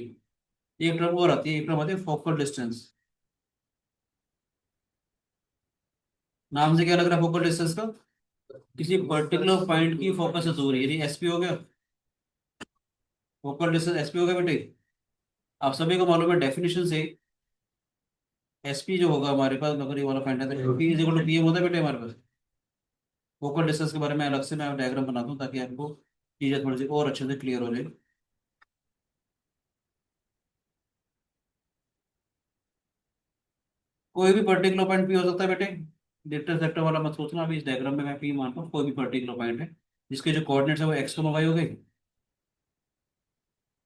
एक टर्म और आती है, एक टर्म आती है फोकल डिस्टेंस। नाम से क्या लग रहा है फोकल डिस्टेंस का, किसी पर्टिकुलर पॉइंट की फोकस से दूर, यानी एसपी हो गया। फोकल डिस्टेंस एसपी हो गया बेटे। आप सभी को मालूम है डेफिनेशन से एसपी जो होगा हमारे पास, अगर ये वाला पॉइंट है तो P is equal to PM होता है बेटे हमारे पास। फोकल डिस्टेंस के बारे में अलग से मैं डायग्राम बनाता हूँ ताकि आपको चीजें थोड़ी सी और अच्छे से क्लियर हो जाए। कोई भी पर्टिकुलर पॉइंट पी हो सकता है बेटे। डिस्टेंस सेक्टर वाला मत सोचना, अभी इस डायग्राम में मैं पी मानता हूँ कोई भी पर्टिकुलर पॉइंट है जिसके जो कोऑर्डिनेट्स है वो एक्स वाई हो गए।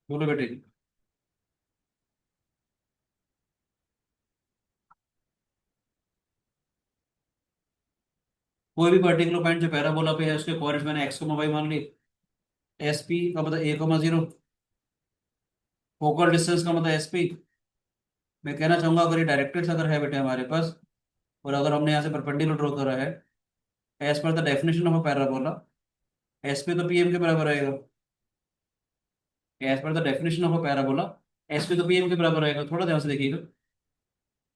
बोलो बेटे। कोई भी पर्टिकुलर पॉइंट जो पैराबोला पे है उसके कोऑर्डिनेट्स मैंने एक्स वाई मान ली। एस पी का मतलब 1,0। फोकल डिस्टेंस का मतलब एस पी। मैं कहना चाहूंगा अगर ये डायरेक्ट्रिक्स अगर है बेटे हमारे पास और अगर हमने यहाँ से परपेंडिकुलर ड्रॉ करा है as per the definition of a parabola, S P तो पीएम के बराबर आएगा। As per the definition of a parabola S P तो पीएम के बराबर आएगा। थोड़ा ध्यान से देखिएगा,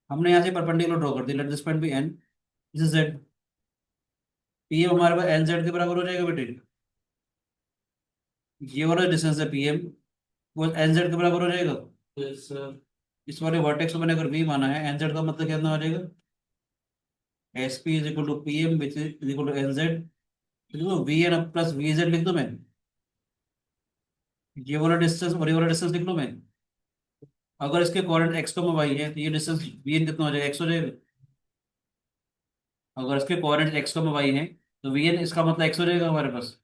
हमने यहाँ से परपेंडिकुलर ड्रॉ कर दी, let this point be N, this is Z. PM हमारे पास एन जेड के बराबर हो जाएगा बेटे। ये वाला डिस्टेंस है पीएम, वो एन जेड के बराबर हो जाएगा। Yes, sir. इस वाले वर्टेक्स को मैंने अगर वी माना है, एन जेड का मतलब कितना हो जाएगा, S P is equal to P M which is equal to N Z. तो V N plus V Z लिख दो मैं, ये वाला डिस्टेंस और ये वाला डिस्टेंस लिख लो मैं। अगर इसके कोऑर्डिनेट एक्स वाई है तो ये डिस्टेंस वी एन कितना हो जाएगा, एक्स हो जाएगा। अगर इसके कोऑर्डिनेट एक्स वाई है तो वी एन इसका मतलब एक्स हो जाएगा हमारे पास।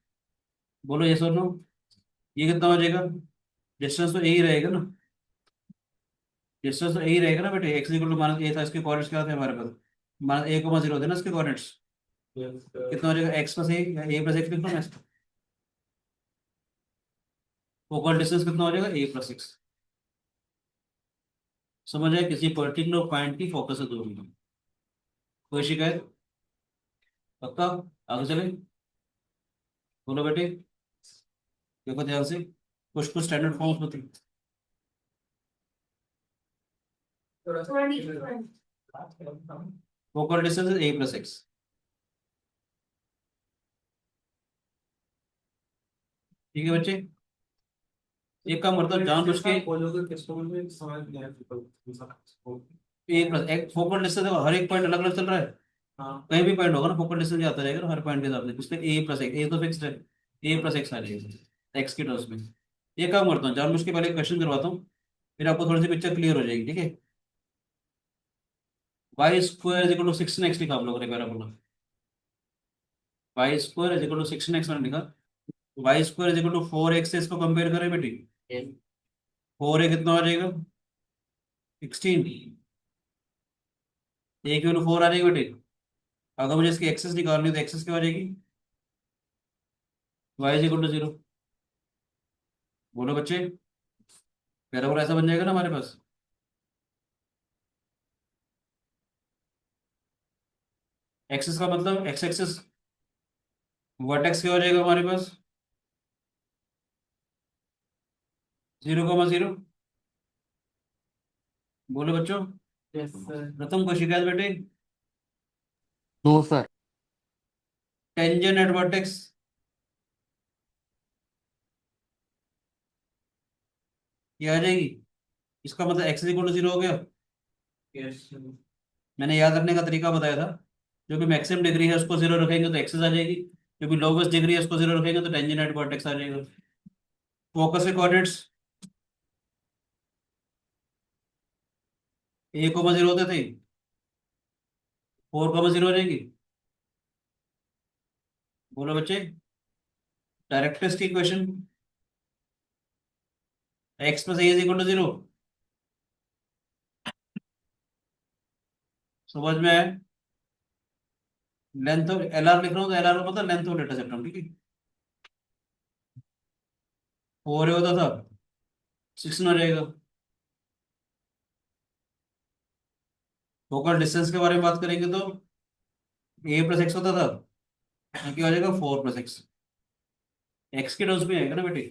बोलो ये सुन लो, ये कितना हो जाएगा, डिस्टेंस तो यही रहेगा ना। डिस्टेंस तो यही रहेगा ना बेटे, एक्स इक्वल टू -a था, इसके कोऑर्डिनेट्स क्या थे हमारे पास, -a,0 थे ना इसके कोऑर्डिनेट्स। Yes, sir. कितना हो जाएगा, एक्स प्लस ए या ए प्लस एक्स लिख लो मैं। फोकल डिस्टेंस कितना हो जाएगा, a+x। समझ आए, किसी पर्टिकुलर पॉइंट की फोकस से दूर होना। कोई शिकायत, पक्का, आगे चले। बोलो बेटे, देखो ध्यान से, कुछ कुछ स्टैंडर्ड फॉर्म्स बताइए। Focal distance is a+x। ठीक है बच्चे, एक काम करता हूँ जान बुझ के, बोलोगे किसको बोलोगे समझ नहीं आया a+x फोकल डिस्टेंस हर एक पॉइंट अलग अलग चल रहा है। हाँ कहीं भी पॉइंट होगा ना फोकल डिस्टेंस आता रहेगा ना हर पॉइंट के हिसाब से, इसलिए a+x, ए तो फिक्स है, a+x आ जाएगा एक्स के टर्म्स में। ये काम करता हूँ जान बुझ के, पहले क्वेश्चन करवाता हूँ फिर आपको थोड़ी सी पिक्चर क्लियर हो जाएगी, ठीक है। Y square is equal to 16x लिखा आप लोगों ने parabola. Y square is equal to 16x मैंने लिखा। Y square is equal to 4x से इसको कंपेयर करें बेटी। 4 कितना हो जाएगा 16। ए की वैल्यू 4 आ जाएगी बेटी। अगर मुझे इसकी एक्सेस निकालनी है तो एक्सेस क्या हो जाएगी वाई इज इक्वल टू 0। बोलो बच्चे पैराबोला ऐसा बन जाएगा ना हमारे पास। एक्सेस का मतलब एक्स एक्सेस वर्टेक्स क्या हो जाएगा हमारे पास 0,0। बोलो बच्चों। Yes, sir. प्रथम को शिकायत बेटे। No sir. Tangent at vertex ये आ जाएगी। इसका मतलब एक्स इक्वल टू 0 हो गया। Yes, sir. मैंने याद रखने का तरीका बताया था। जो भी मैक्सिमम डिग्री है उसको 0 रखेंगे तो एक्सेस आ जाएगी। जो भी लोवेस्ट डिग्री है उसको 0 रखेंगे तो टेंजेंट एट वर्टेक्स आ जाएगा। फोकस के कोऑर्डिनेट्स ए कोमा 0 होते थे 4,0 हो जाएगी। बोलो बच्चे डायरेक्टर्स की equation x plus a is equal to 0 समझ में आया। लेंथ ऑफ एल आर लिख रहा हूँ तो एल आर का मतलब लेंथ ऑफ डेटा सेट ठीक है। 4 होता था 16 हो जाएगा। फोकल डिस्टेंस के बारे में बात करेंगे तो ए प्लस एक्स होता था यहाँ क्या हो जाएगा 4 प्लस एक्स। एक्स के टर्म्स में आएगा ना बेटे।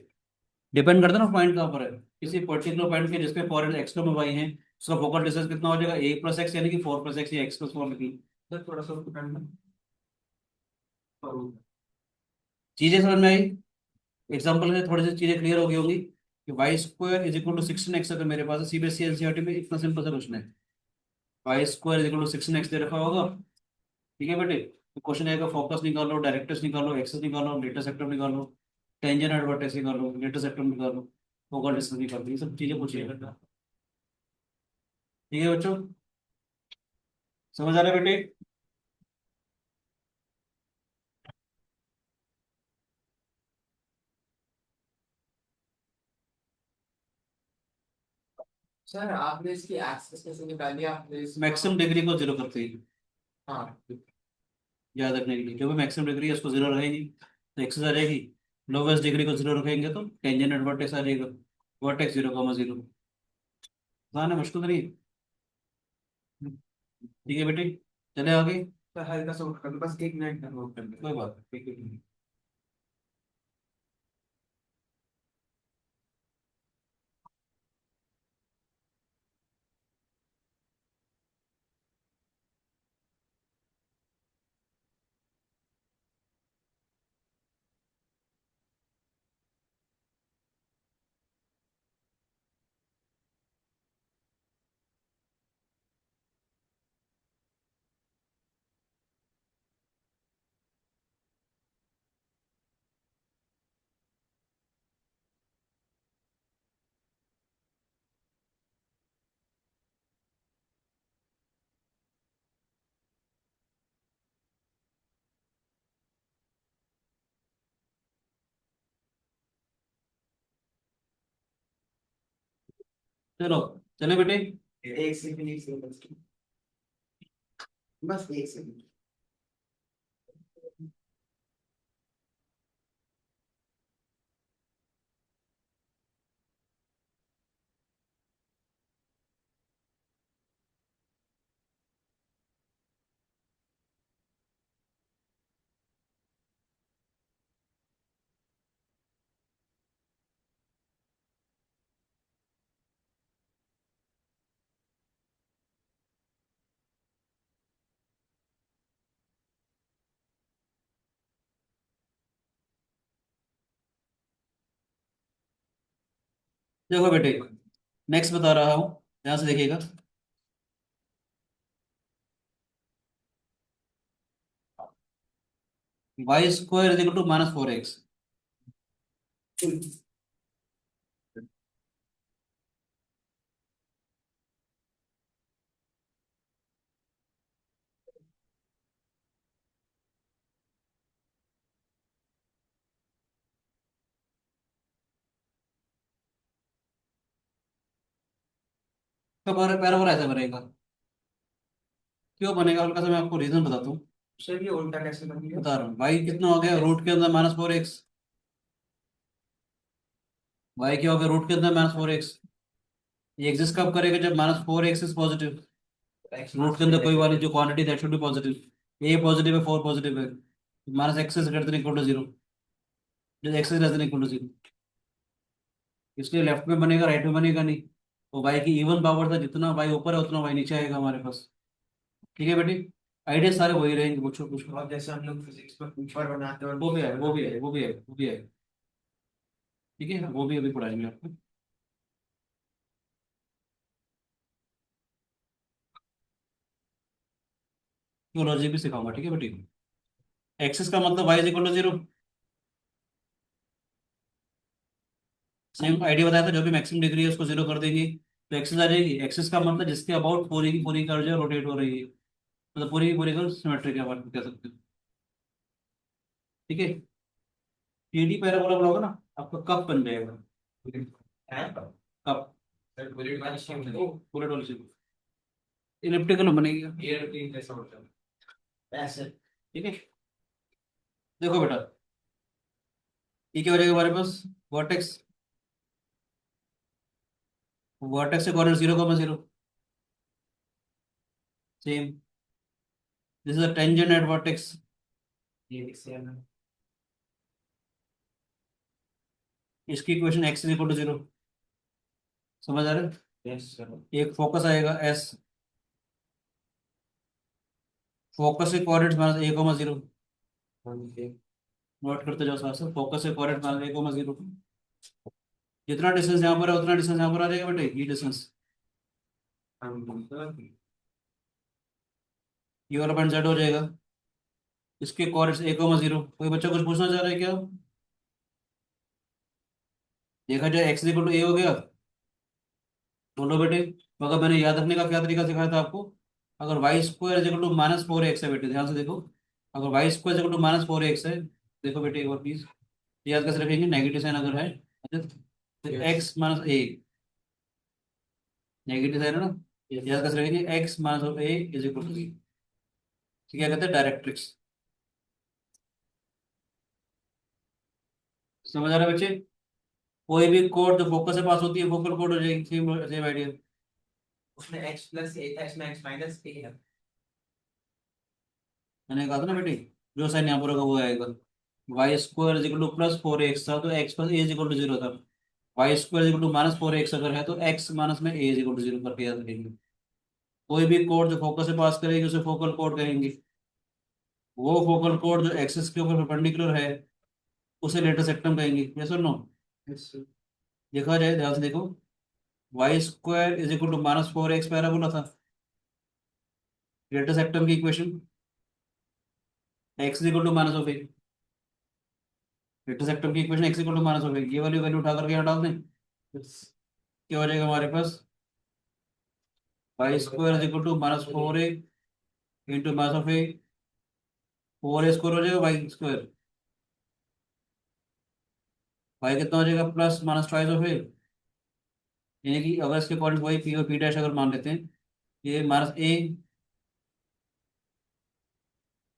डिपेंड करता है ना पॉइंट कहाँ पर है। किसी पर्टिकुलर पॉइंट के जिसपे फॉर एक्स टर्म वाई है उसका फोकल डिस्टेंस कितना हो जाएगा ए प्लस एक्स यानी कि 4 प्लस एक्स या x+4 निकली। Sir, थोड़ा सा करना करूँ। चीजें समझ में आई। एग्जाम्पल से थोड़ी सी चीजें क्लियर हो गई होंगी कि y square is equal to 16x अगर मेरे पास सीबीएसई एनसीईआरटी में इतना सिंपल सा क्वेश्चन है। Y square is equal to 16x दे रखा होगा ठीक है बेटे। तो क्वेश्चन आएगा फोकस निकालो डायरेक्टर्स निकालो एक्सेस निकालो लेटर सेक्टर निकालो टेंजेंट एडवर्टाइज निकालो लेटर सेक्टर निकालो फोकल डिस्टेंस निकालो ये सब चीजें पूछिएगा। ठीक है बच्चों समझ आ रहा है बेटे। सर आपने इसकी एक्सेस कैसे निकाली आपने मैक्सिमम डिग्री को 0 करते ही हाँ याद रखने के लिए जो भी मैक्सिमम डिग्री है उसको 0 रहेगी तो एक्सेस आ जाएगी। लोवेस्ट डिग्री को 0 रखेंगे तो टेंजेंट एडवर्टेज आ जाएगा। वर्टेक्स 0,0 आसान है मुश्किल तो नहीं है। ठीक है बेटे चले आगे। सर हल्का सा उठ कर बस 1 मिनट का नोट कर कोई बात नहीं, ठीक है। चलो चले बेटे। एक सेकंड एक सेकंड बस एक सेकंड। देखो बेटे नेक्स्ट बता रहा हूँ ध्यान से देखिएगा। Y square is equal to -4x तो पैराबोला ऐसा बनेगा, क्यों बनेगा हल्का सा मैं आपको रीजन बताता हूँ। सर ये उल्टा कैसे बन गया? बता रहा हूँ भाई, कितना हो गया रूट के अंदर -4x, वाई क्या हो गया रूट के अंदर -4x। ये एग्जिस्ट कब करेगा, जब -4x इज पॉजिटिव। रूट के अंदर कोई वाली जो quantity that should be positive, a positive है 4 पॉजिटिव है, -x is greater than equal to 0, जो x is less than equal to 0, इसलिए लेफ्ट में बनेगा राइट में बनेगा नहीं। तो y की इवन पावर था, जितना y ऊपर है उतना y नीचे आएगा हमारे पास। ठीक है बेटी, आइडिया सारे वही रहेंगे, पूछो पूछो। और जैसे हम लोग फिजिक्स में ऊपर बनाते हैं और वो भी है, वो भी है, वो भी है, वो भी है। ठीक है, वो भी अभी पढ़ाएंगे आपको। लॉजिक भी सिखाऊंगा, ठीक है बेटी। एक्सिस का मतलब y is equal to 0, same idea बताया था, जो भी मैक्सिमम डिग्री है उसको 0 कर देंगे तो एक्सिस आ जाएगी। एक्सिस का मतलब जिसके अबाउट पूरी की पूरी कर्व जो रोटेट हो रही है, मतलब पूरी की पूरी कर्व सिमेट्रिक है, आप कह सकते हो। ठीक है, टीडी पैराबोला बोला होगा ना, आपका कप बन जाएगा, कप, सर बुलेट वाली शेप में बुलेट वाली शेप, इलिप्टिकल बनेगी। एयर प्लेन जैसा होता है ऐसे। ठीक है, देखो बेटा, ये क्या हो जाएगा हमारे पास, वर्टेक्स, वर्टेक्स से corner 0,0, same, this is a tangent at vertex. ये भी सेम है। इसकी equation x is equal to 0, समझ आ रहा है। Yes sir. एक फोकस आएगा s, फोकस से कोऑर्डिनेट्स -a,0, नोट करते जाओ साथ साथ, फोकस से कोऑर्डिनेट -a,0, जितना डिस्टेंस यहाँ पर है उतना डिस्टेंस यहाँ पर आ जाएगा बेटे, ये डिस्टेंस, ये वाला पॉइंट z हो जाएगा। इसके कोऑर्डिनेट्स a,0। कोई बच्चा कुछ पूछना चाह रहा है क्या? देखा जाए x इक्वल टू a हो गया, बोलो बेटे। तो अगर मैंने याद रखने का क्या तरीका सिखाया था आपको, अगर y square is equal to -4x है बेटे, ध्यान से देखो, अगर y square is equal to -4x है, देखो बेटे एक बार प्लीज, याद कैसे रखेंगे, नेगेटिव साइन अगर है तो x -a, नेगेटिव साइन है ना, याद कैसे रखेंगे, x -a is equal to b। क्या कहते हैं, डायरेक्ट्रिक्स। समझ आ रहा है बच्चे, कोई भी कोड जो फोकस से पास होती है फोकल कोड हो जाएगी, सेम सेम आइडिया। उसमें x प्लस ए था, इसमें x माइनस ए है। मैंने कहा था ना बेटी, जो साइन यहाँ पर होगा वो आएगा। Y square is equal to +4x था तो x plus a is equal to 0 था। Y square is equal to -4x अगर है तो x माइनस में a इज इक्वल टू 0 करके याद रखेंगे। कोई भी कोड जो फोकस से पास करेगी उसे फोकल कोड कहेंगे। वो फोकल कोड जो एक्सिस के ऊपर परपेंडिकुलर है उसे लेटर सेक्टम कहेंगे, यस और नो। Yes sir. देखा जाए, ध्यान से देखो, y square is equal to -4x parabola था, लेटर सेक्टम की equation x is equal to minus of a, latus rectum की equation x equal to minus of a, ये वाली वैल्यू उठा करके यहाँ डाल दें, क्या हो जाएगा हमारे पास, y square is equal to -4a into minus of a, 4a square हो जाएगा वाई स्क्वायर, वाई कितना हो जाएगा plus minus twice of a, यानी कि अगर इसके पॉइंट वाई पी और पी डैश अगर मान लेते हैं, ये -a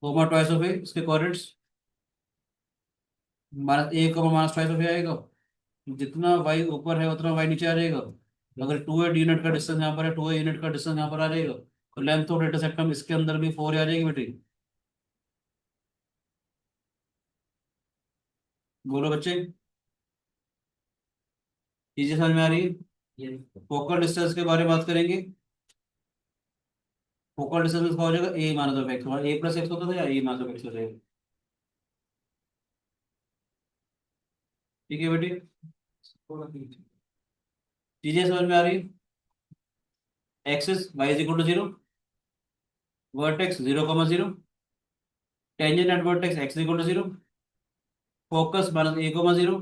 comma twice of a, इसके coordinates -a comma minus twice of a आएगा। जितना वाई ऊपर है उतना वाई नीचे आ जाएगा। अगर 2a यूनिट का डिस्टेंस यहाँ पर है, 2a यूनिट का डिस्टेंस यहाँ पर आ जाएगा, तो लेंथ ऑफ डेटा सेक्टम इसके अंदर भी 4 आ जाएगी बेटी। बोलो बच्चे, चीजें समझ में आ रही है। ये फोकल डिस्टेंस के बारे में बात करेंगे, फोकल डिस्टेंस में हो जाएगा a माइनस ऑफ x, और a प्लस एक्स होता था या a माइनस ऑफ x हो जाएगा। ठीक है बेटी, थोड़ा पीछे। चीजें समझ में आ रही है। Axis y is equal to 0, vertex 0,0, tangent at vertex x is equal to 0, focus -a,0,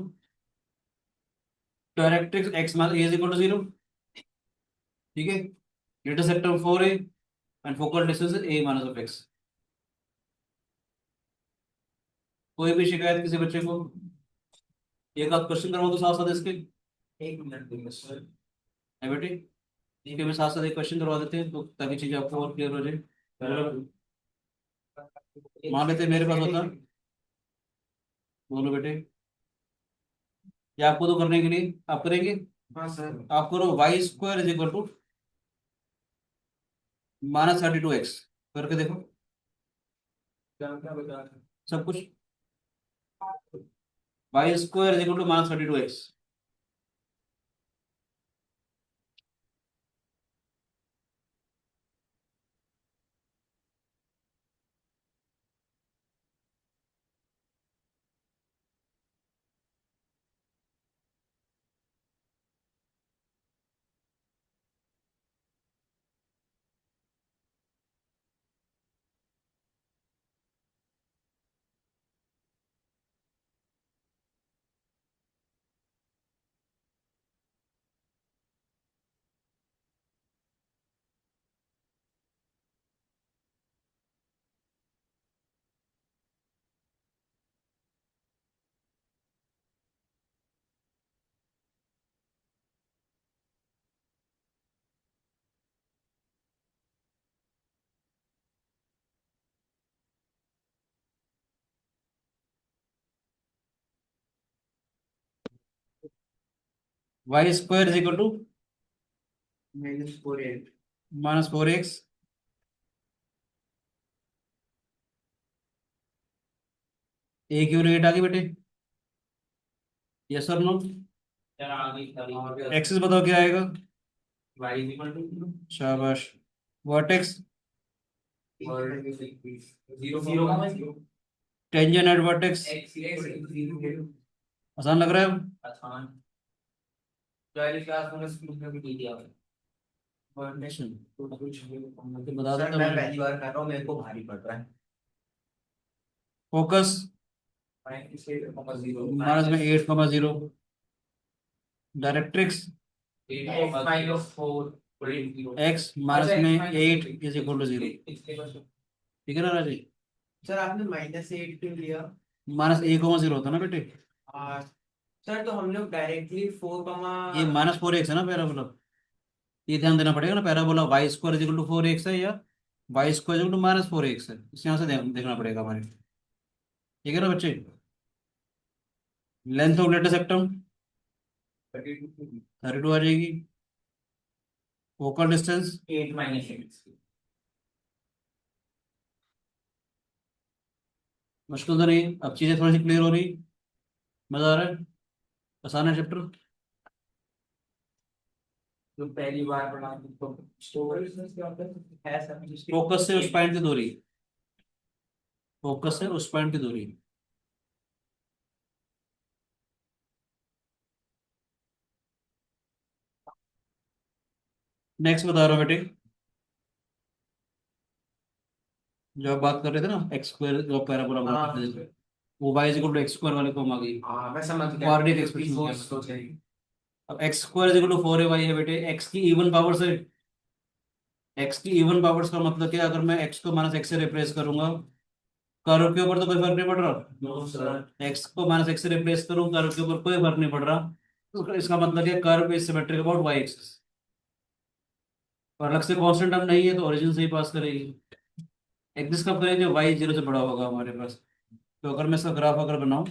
directrix x minus a is equal to 0। ठीक है, डेटा rectum 4a and focal distance a minus of x। कोई भी शिकायत किसी बच्चे को, एक आध क्वेश्चन करवा दो साथ साथ इसके, एक मिनट देंगे सर। है बेटी। ठीक है, मैं साथ साथ एक क्वेश्चन करवा देते हैं तो ताकि चीजें आपको और क्लियर हो जाए। मान लेते हैं मेरे पास होता, बोलो बेटे, या आपको तो करने के लिए आप करेंगे। हाँ सर। आप करो y square is equal to -32x, करके देखो क्या क्या बता रहे हैं? सब कुछ। Y square is equal to -32x। Y square is equal to -48। -4x। एक यूनिट आ गई बेटे, यस और नो। यार आगे करी एक्सिस बताओ क्या आएगा। वाई इक्वल टू शाबाश। वर्टेक्स, और जीरो जीरो का zero tangent at vertex. X zero आसान लग रहा है अब? आसान। पहली क्लास में स्कूल में भी दिया हुआ तो बता सर देता मैं हूँ। पहली बार कर रहा हूँ, मेरे को भारी पड़ रहा है। Focus zero -8,0। Directrix -4 x -8 is equal to 0। ठीक है ना राजी। सर आपने -8 क्यों लिया? -1,0 होता ना बेटे। आ, सर तो हम लोग डायरेक्टली 4 ये -4x है ना पैराबोला। ये ध्यान देना पड़ेगा ना, parabola y square is equal to 4x है या y square is equal to -4x है, इस यहाँ से देखना पड़ेगा हमारे। ठीक है ना बच्चे। लेंथ ऑफ लेटर सेक्टम 32 आ जाएगी। फोकल डिस्टेंस 8 -6 मुश्किल तो नहीं, अब चीजें थोड़ी सी क्लियर हो रही। मजा आ रहा है, आसान है चैप्टर। जो पहली बार पढ़ा तो स्टोरेज क्या होता है सर फोकस से उस पॉइंट की दूरी, फोकस से उस पॉइंट की दूरी। नेक्स्ट बता रहा हूँ बेटे, जो आप बात कर रहे थे ना एक्स स्क्वायर जो पैराबोला बना हाँ रहे थे, वो y is equal to x square वाले फॉर्म आ गई। मैं समझ गया। कोऑर्डिनेट एक्सप्रेशन हो गया। तो सही। अब x square is equal to 4ay है बेटे, एक्स की इवन पावर्स है। एक्स की इवन पावर्स का मतलब क्या, अगर मैं एक्स को -x से रिप्लेस करूंगा, कर्व के ऊपर तो कोई फर्क नहीं पड़ रहा। नो सर एक्स को -x से रिप्लेस करूं, कर्व के ऊपर कोई फर्क नहीं पड़ रहा। तो इसका मतलब है curve is symmetric about y axis. और अलग से कांस्टेंट टर्म नहीं है तो ओरिजिन से ही पास करेगी। एग्जिस्ट कब करेंगे, वाई 0 से बड़ा होगा हमारे पास। तो अगर मैं इसका ग्राफ अगर बनाऊं,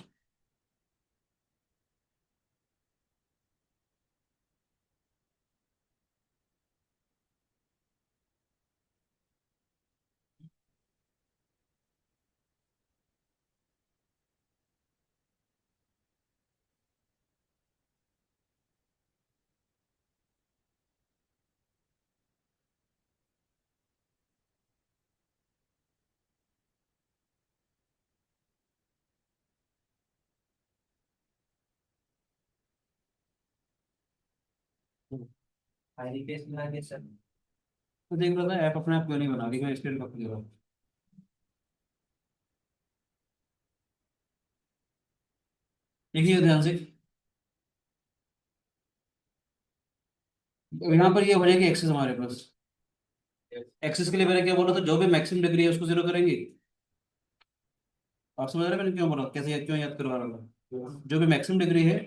हाई केस में आगे सर तो देख रहा था ऐप अपने आप क्यों नहीं बना रही, मैं स्टेट कब दे रहा हूँ। देखिए ध्यान से, तो यहाँ पर ये हो जाएगी एक्सिस हमारे पास। एक्सिस के लिए मैंने क्या बोला था, जो भी मैक्सिमम डिग्री है उसको 0 करेंगे। आप समझ रहे हैं मैंने क्यों बोला, कैसे क्यों याद करवा रहा था। जो भी मैक्सिमम डिग्री है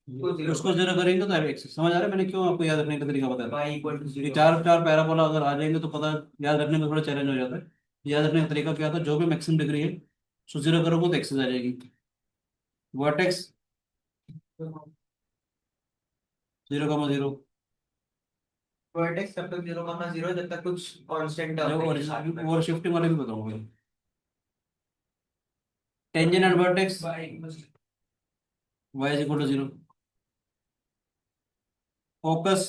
उसको जीरो करेंगे तो एक्स, समझ आ रहा है मैंने क्यों आपको याद रखने का तरीका बताया था? y इक्वल टू ये जीरो। चार चार पैराबोला अगर आ जाएंगे तो पता याद रखने में थोड़ा चैलेंज हो जाता है। याद रखने का तरीका क्या था, जो भी मैक्सिमम डिग्री है उसको जीरो करोगे तो एक्सेस आ जाएगी। Vertex zero comma zero, vertex तब तक 0,0 जब तक कुछ कांस्टेंट टर्म जब नहीं है साथ में। और शिफ्टिंग वाले भी बताऊंगा। Tangent and vertex y is equal to zero. Focus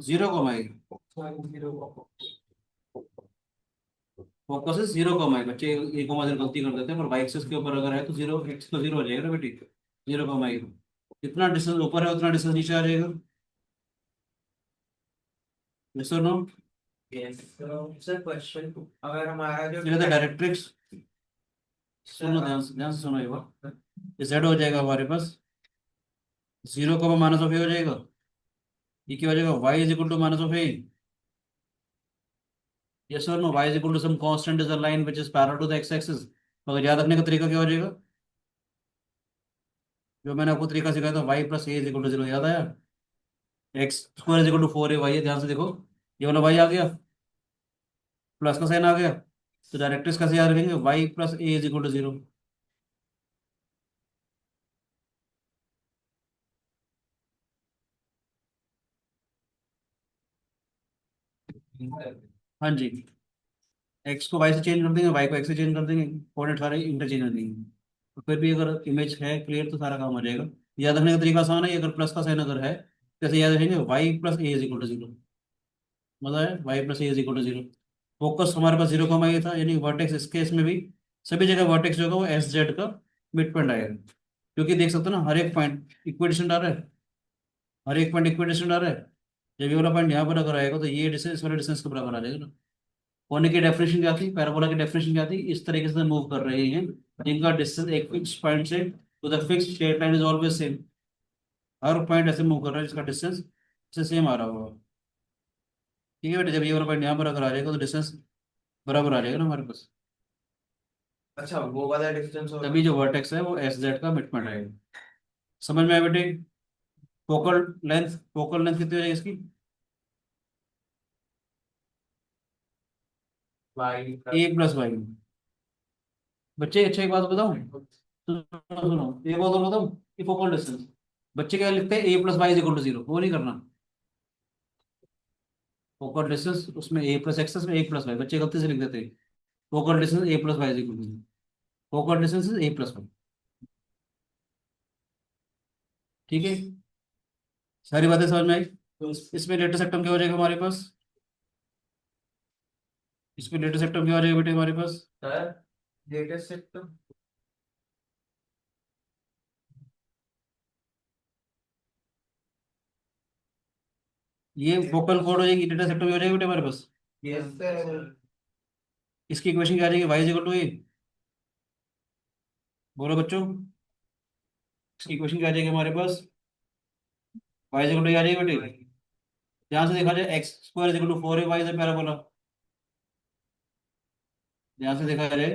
zero comma I, focus zero comma आई। बच्चे एक कमा जीरो गलती कर देते हैं, पर वाई एक्सिस के ऊपर अगर है तो जीरो, एक्स तो जीरो हो जाएगा ना बेटी। जीरो कमा आई, जितना डिस्टेंस ऊपर है उतना डिस्टेंस नीचे आ जाएगा। यस और नो? यस सर, क्वेश्चन अगर हमारा जो ये डायरेक्ट्रिक्स, सुनो ध्यान से सुनो, ये बात जेड हो जाएगा हमारे पास, जीरो का माइनस ऑफ ए हो जाएगा। ये क्या हो जाएगा, y is equal to minus of a. Yes और no? Y is equal to some constant is a line which is parallel to the x axis. मगर याद रखने का तरीका क्या हो जाएगा, जो मैंने आपको तरीका सिखाया था, y plus a is equal to zero, याद आया? X square is equal to four a y है, ध्यान से देखो, ये वाला वाई आ गया, प्लस का साइन आ गया, तो डायरेक्ट्रिक्स कैसे याद रखेंगे, y plus a is equal to zero. हाँ जी, एक्स को वाई से चेंज कर देंगे, वाई को एक्स से चेंज कर देंगे, कोऑर्डिनेट सारे इंटरचेंज कर देंगे, तो फिर भी अगर इमेज है क्लियर तो सारा काम हो जाएगा। याद रखने का तरीका आसान है, अगर प्लस का साइन अगर है कैसे याद रखेंगे, y plus a is equal to zero. मजा है, y plus a is equal to zero. Focus हमारे पास जीरो कमा ये था, यानी वर्टेक्स इस केस में भी सभी जगह वर्टेक्स जो होगा वो एस जेड का मिड पॉइंट आएगा। क्योंकि देख सकते हो ना, हर एक पॉइंट इक्वेशन आ रहा है, हर एक पॉइंट इक्वेशन आ रहा है। जब ये वाला पॉइंट यहाँ पर अगर आएगा तो ये डिस्टेंस वाले डिस्टेंस के बराबर आ जाएगा ना। कोने की डेफिनेशन क्या थी, पैराबोला की डेफिनेशन क्या थी, इस तरीके से मूव कर रहे हैं जिनका डिस्टेंस एक फिक्स पॉइंट से to the fix straight line is always same. हर पॉइंट ऐसे मूव कर रहा है जिसका डिस्टेंस से सेम आ रहा होगा। ठीक है बेटा, जब ये वाला पॉइंट यहाँ पर अगर आ जाएगा तो डिस्टेंस बराबर आ जाएगा ना हमारे पास, अच्छा वो वाला डिस्टेंस होगा। तभी जो वर्टेक्स है वो एस जेड का मिड पॉइंट आएगा। समझ में आया बेटे? फोकल लेंथ कितनी हो जाएगी इसकी, वाई ए प्लस वाई। बच्चे अच्छा एक बात बताऊं, सुनो सुनो, एक बात और बताऊं, ये फोकल डिस्टेंस बच्चे क्या लिखते हैं, a plus y is equal to zero, वो नहीं करना। फोकल डिस्टेंस उसमें ए प्लस एक्सेस में ए प्लस वाई, बच्चे गलती से लिख देते हैं focal distance a plus y is equal to zero. Focal distance is a plus y. ठीक है, सारी बातें समझ में आई? तो इसमें लेटर सेक्टम क्या हो जाएगा हमारे पास, इसमें लेटर सेक्टम क्या हो जाएगा बेटे हमारे पास, सर लेटेस्ट तो ये फोकल कोड हो जाएगी, लेटर सेक्टम क्या हो जाएगा बेटे हमारे पास। Yes sir. इसकी इक्वेशन क्या आ जाएगी, y is equal to a. बोलो बच्चों, इसकी इक्वेशन क्या आ जाएगी हमारे पास, वाई इज इक्वल टू आ जाएगी बेटे। ध्यान से देखा जाए, x square is equal to four a y से पैराबोला। ध्यान से देखा जाए,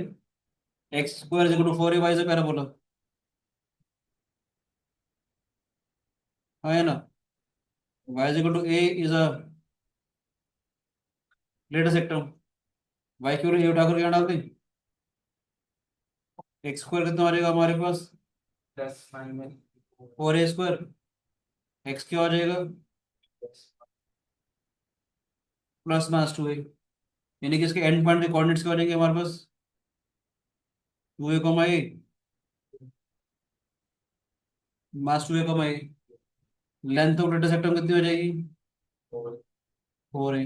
x square is equal to four a y से पैराबोला, हाँ है ना। Y is equal to a is a letter सेक्टम, Y क्यों ए उठाकर यहाँ डाल दें, एक्स स्क्वायर कितना आ जाएगा हमारे पास, 10 फोर ए स्क्वायर, एक्स क्या आ जाएगा प्लस माइनस टू ए, यानी कि इसके एंड पॉइंट के कोऑर्डिनेट्स क्या हो जाएंगे हमारे पास, two a comma a minus two a comma a. Length of latus rectum कितनी हो जाएगी, फोर ए।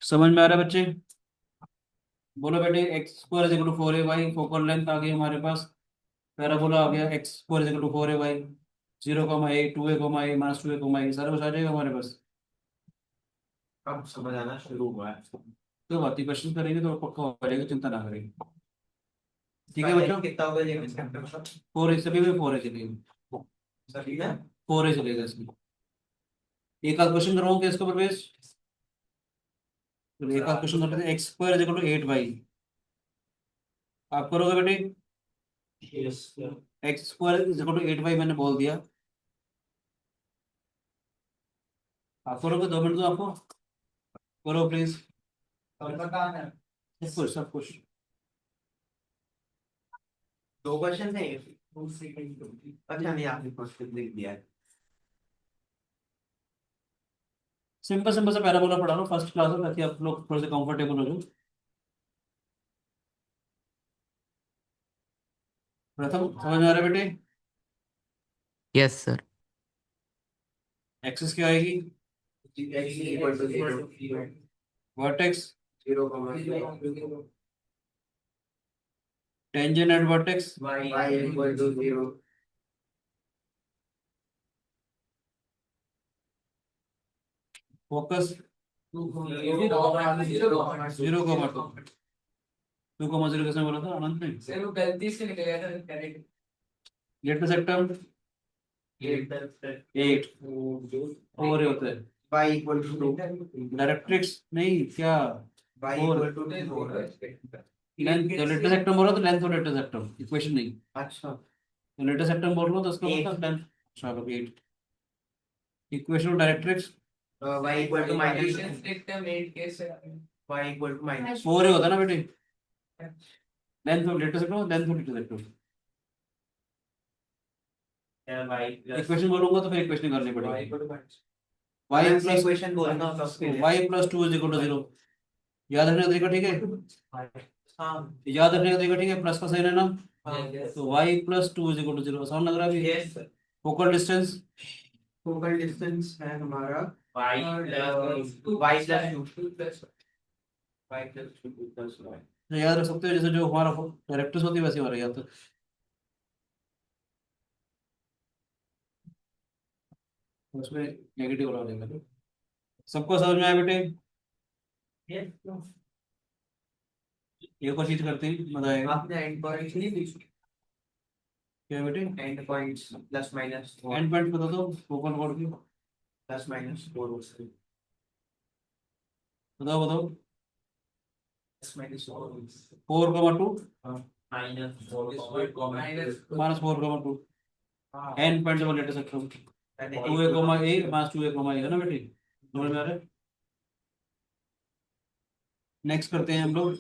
समझ में आ रहा है बच्चे? बोलो बेटे, x square is equal to four a y, focal length आ गई हमारे पास, पैराबोला आ गया, x square is equal to four a y, zero comma a, two a comma a, minus two a comma a, सारा कुछ आ जाएगा हमारे पास। अब समझ आना शुरू हुआ है। तो बात क्वेश्चन करेंगे तो पक्का हो जाएगा, चिंता ना करेंगे। ठीक है पहले बच्चों, कितना होगा ये चैप्टर का? फोर ए सभी में फोर ए चलेगा, सही है। फोर ए चलेगा इसमें। एक आध क्वेश्चन करवाऊँ इसको प्रवेश, तो एक आध क्वेश्चन करते हैं, x square is equal to eight y, आप करोगे बेटे? Yes, sir. X square is equal to 8y मैंने बोल दिया। आप करोगे 2 मिनट, तो आपको करो प्लीज। सबका काम है। सब कुछ सब कुछ। 2 क्वेश्चन है। 2 सेकंड। अच्छा नहीं, आपने क्वेश्चन लिख दिया है। सिंपल सिंपल से पैराबोला पढ़ा लो फर्स्ट क्लास में, ताकि आप लोग थोड़े से कंफर्टेबल हो जाओ। प्रथम समझ में आ रहा है बेटे? Yes sir. एक्सिस क्या आएगी? x equal to 0, vertex 0, 0, tangent at vertex y equal to 0, focus 2, 0, 0,2। 2,0 किसने बोला था? अनंत ने। सर वो गलती से निकल गया था करेक्ट। लेटेस्ट सेक्टम 8 और ये होता है y equal to 2, डायरेक्ट्रिक्स नहीं क्या? y और equal to 4। लेंथ, जब लेटेस्ट सेक्टम बोल रहा तो लेंथ और लेटेस्ट सेक्टम इक्वेशन नहीं। अच्छा, तो लेटेस्ट सेक्टम बोल रहा हूँ तो उसका Eight. मतलब लेंथ। चलो 8 equation of directrix y equal to minus एकदम 8 कैसे y equal to minus 4 ही होता है ना बेटे? लेंथ और लेटेस्ट सेक्टम, लेंथ और लेटेस्ट सेक्टम। y plus इक्वेशन बोलूंगा तो फिर इक्वेशन करनी y पड़ेगी। equal to minus y plus plus equation बोलना होता है उसके लिए। y plus 2 is equal to 0। याद रखने का तरीका ठीक है? हाँ, याद रखने का तरीका ठीक है? प्लस का साइन है ना, हाँ, तो y plus 2 is equal to 0। आसान लग रहा है अभी? yes sir। Focal distance focal distance है हमारा y plus 2 plus y। तो याद रख सकते हो, जैसे जो हमारा डायरेक्टर्स होती है वैसे हो रही है। तो उसमें नेगेटिव हो जाएगा। सबको समझ में आया बेटे? एक और चीज करते हैं, मजा आएगा। आपने एंड पॉइंट्स नहीं पूछे? क्या बेटे? End points plus minus end point बता दो फोकल कोड की। प्लस माइनस 4 हो सकते। बताओ बताओ। Plus minus 4,2 minus 4 minus 4,2 end point जब लेटे सकते हो 2a, माइनस 2a है ना बेटे? समझ में आ रहा है? नेक्स्ट करते हैं हम लोग।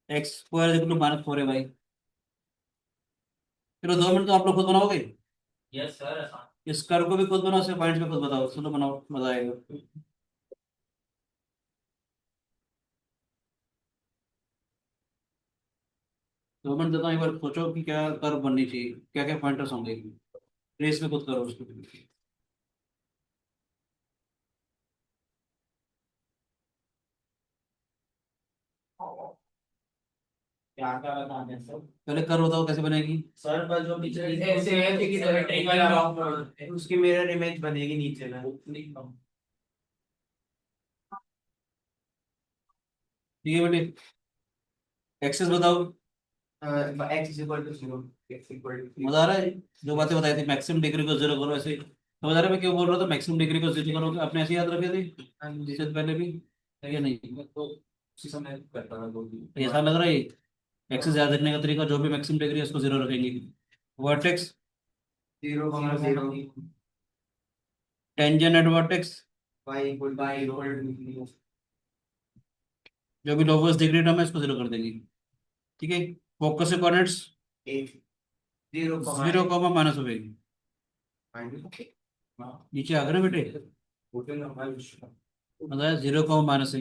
X square equal to minus 4 है भाई। चलो 2 मिनट तो आप लोग खुद बनाओगे। Yes sir. इस कर्व को भी खुद बनाओ, सिर्फ पॉइंट्स पे खुद बताओ। चलो बनाओ, मजा आएगा। तो मैं देता हूँ, एक बार सोचो कि क्या कर्व बननी चाहिए, क्या क्या पॉइंटर्स होंगे। ट्रेस में खुद करो उसको। क्या क्या बताना है सर? पहले कर्व बताओ कैसे बनेगी। सर पर जो पीछे ऐसे है कि उसकी मिरर इमेज बनेगी नीचे में। ठीक है बेटे, एक्सेस बताओ। x is equal to 0, x equal to मजा आ रहा है? जो बातें बताई थी, मैक्सिमम डिग्री को 0 करो, ऐसे समझ आ रहा है मैं क्यों बोल रहा था? मैक्सिमम डिग्री को 0 करो, आपने ऐसे याद रखे थे इससे पहले भी या नहीं? तो उसी समय करता था दो दिन। ऐसा लग रहा है? एक्सेस याद रखने का तरीका, जो भी मैक्सिमम डिग्री है उसको 0 रखेंगे। Vertex 0, 0, tangent at vertex, y equal to 0, जो भी लोवेस्ट डिग्री टर्म है इसको 0 कर देंगे। ठीक है। फोकस से कोऑर्डिनेट्स 0, 0, माइनस हो गई। नीचे आ गए ना बेटे? मतलब 0, माइनस है।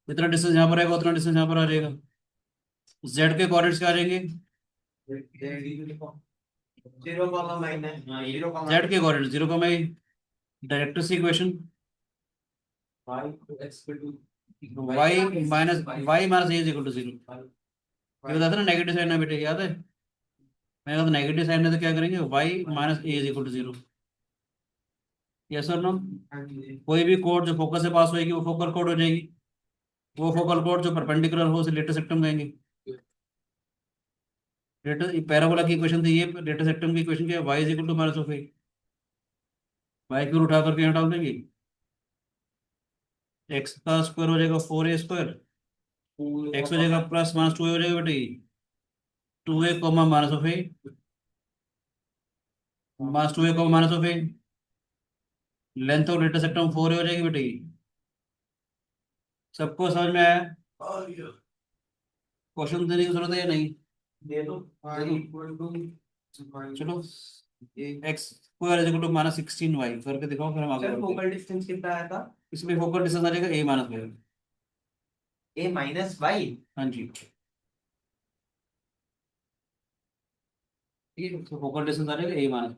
जितना डिस्टेंस यहाँ पर आएगा उतना डिस्टेंस यहाँ पर आ जाएगा। जेड के कोऑर्डिनेट्स क्या आ जाएंगे? 0, माइनस 0, जेड के coordinates 0, directrix equation y minus a is equal to 0। ये बताया था ना नेगेटिव साइन है बेटे, याद है? मैंने कहा नेगेटिव साइन है तो क्या करेंगे, y minus a is equal to 0। Yes और नो? कोई भी कोड जो फोकस से पास होएगी वो फोकल कोड हो जाएगी। वो फोकल कोड जो परपेंडिकुलर हो उसे लेटेस्ट सेक्टम कहेंगे। पैराबोला की इक्वेशन थी ये, लेटेस्ट सेक्टम की इक्वेशन क्या है? y is equal to minus of a। y की उठा करके यहाँ डाल देंगे, x का स्क्वायर हो जाएगा 4a स्क्वायर एक्स हो जाएगा प्लस माइनस टू हो जाएगा बेटे, two a comma minus of a, minus two a comma minus of a, length of data सेक्टर 4 हो जाएगी बेटे। सबको समझ में आया? क्वेश्चन देने की जरूरत है या नहीं? दे दो दे दो। इक्वल टू चलो x square is equal to minus 16 y करके दिखाओ, फिर हम आगे सर बढ़ते हैं। फोकल डिस्टेंस कितना आया था? इसमें फोकल डिस्टेंस आ जाएगा a minus y. A minus y. हाँ जी, ठीक है, तो फोकल डिस्टेंस आ जाएगा a minus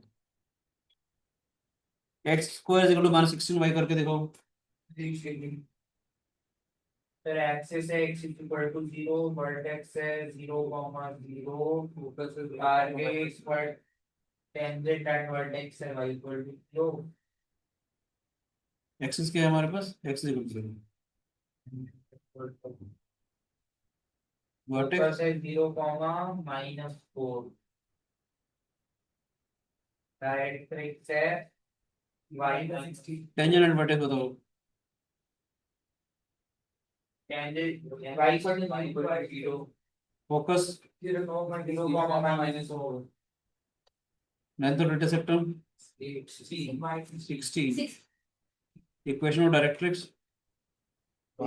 x square is equal to minus 16y करके दिखाओ। सर एक्सिस है x इक्वल टू 0, वर्टेक्स है 0,0, फोकस आगे स्क्वायर टेंजेंट एट वर्टेक्स है y इक्वल टू 0। एक्सिस क्या है हमारे पास? X is equal to vertex focus है 0,-4, डायरेक्ट्रिक्स है y टेंजेंट एंड वर्टेक्स बताओ। Tangent y equal to 0, focus 0,0, length of data sector 16, equation of directrix x y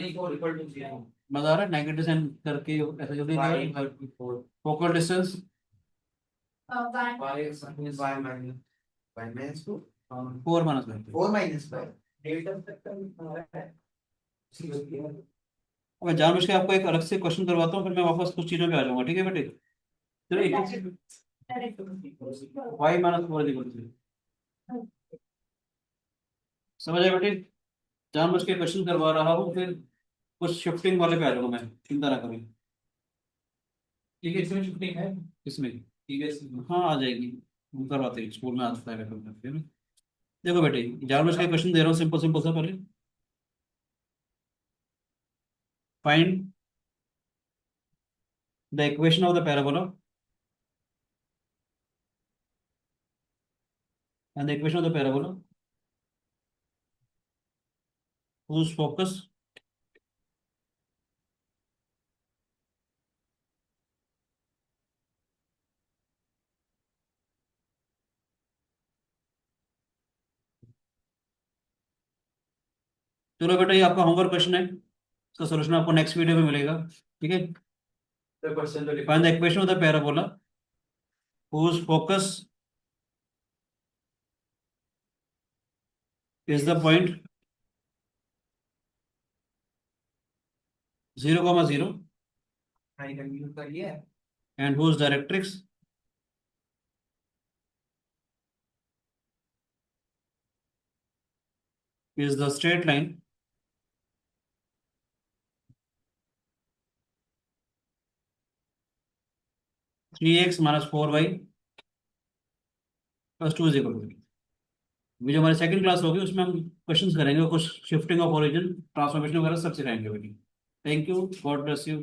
equal to 0, मजा आ रहा है? नेगेटिव साइन करके ऐसे जल्दी focal distance four minus y. मैं जानबूझ के आपको एक अलग से क्वेश्चन करवाता हूँ, फिर मैं वापस कुछ चीजों पे आ जाऊंगा, ठीक है बेटे? चलो एक y minus four equal to, समझ आया बेटे? जानबूझ के क्वेश्चन करवा रहा हूँ, फिर कुछ शिफ्टिंग वाले पे आ जाऊंगा मैं, चिंता ना करें। ठीक है, इसमें शिफ्टिंग है। इसमें ठीक है, हाँ आ जाएगी, हम करवाते हैं, स्कूल में आता है करते हैं। देखो बेटे, जानबूझ के क्वेश्चन दे रहा हूँ, सिंपल सिंपल सा। पहले find the equation of the parabola and the equation of the parabola whose focus चलो बेटा, ये आपका होमवर्क क्वेश्चन है, इसका सॉल्यूशन आपको नेक्स्ट वीडियो में मिलेगा, ठीक है? तो क्वेश्चन तो लिखो। Find the equation of the parabola whose focus is the point 0,0 हाई कंप्यूट करिए। and whose directrix is the straight line three x minus four y plus two is equal to. ये जो हमारी सेकंड क्लास होगी उसमें हम questions करेंगे, कुछ शिफ्टिंग ऑफ ओरिजिन, ट्रांसफॉर्मेशन वगैरह सब सिखाएंगे बेटी। Thank you, God bless you.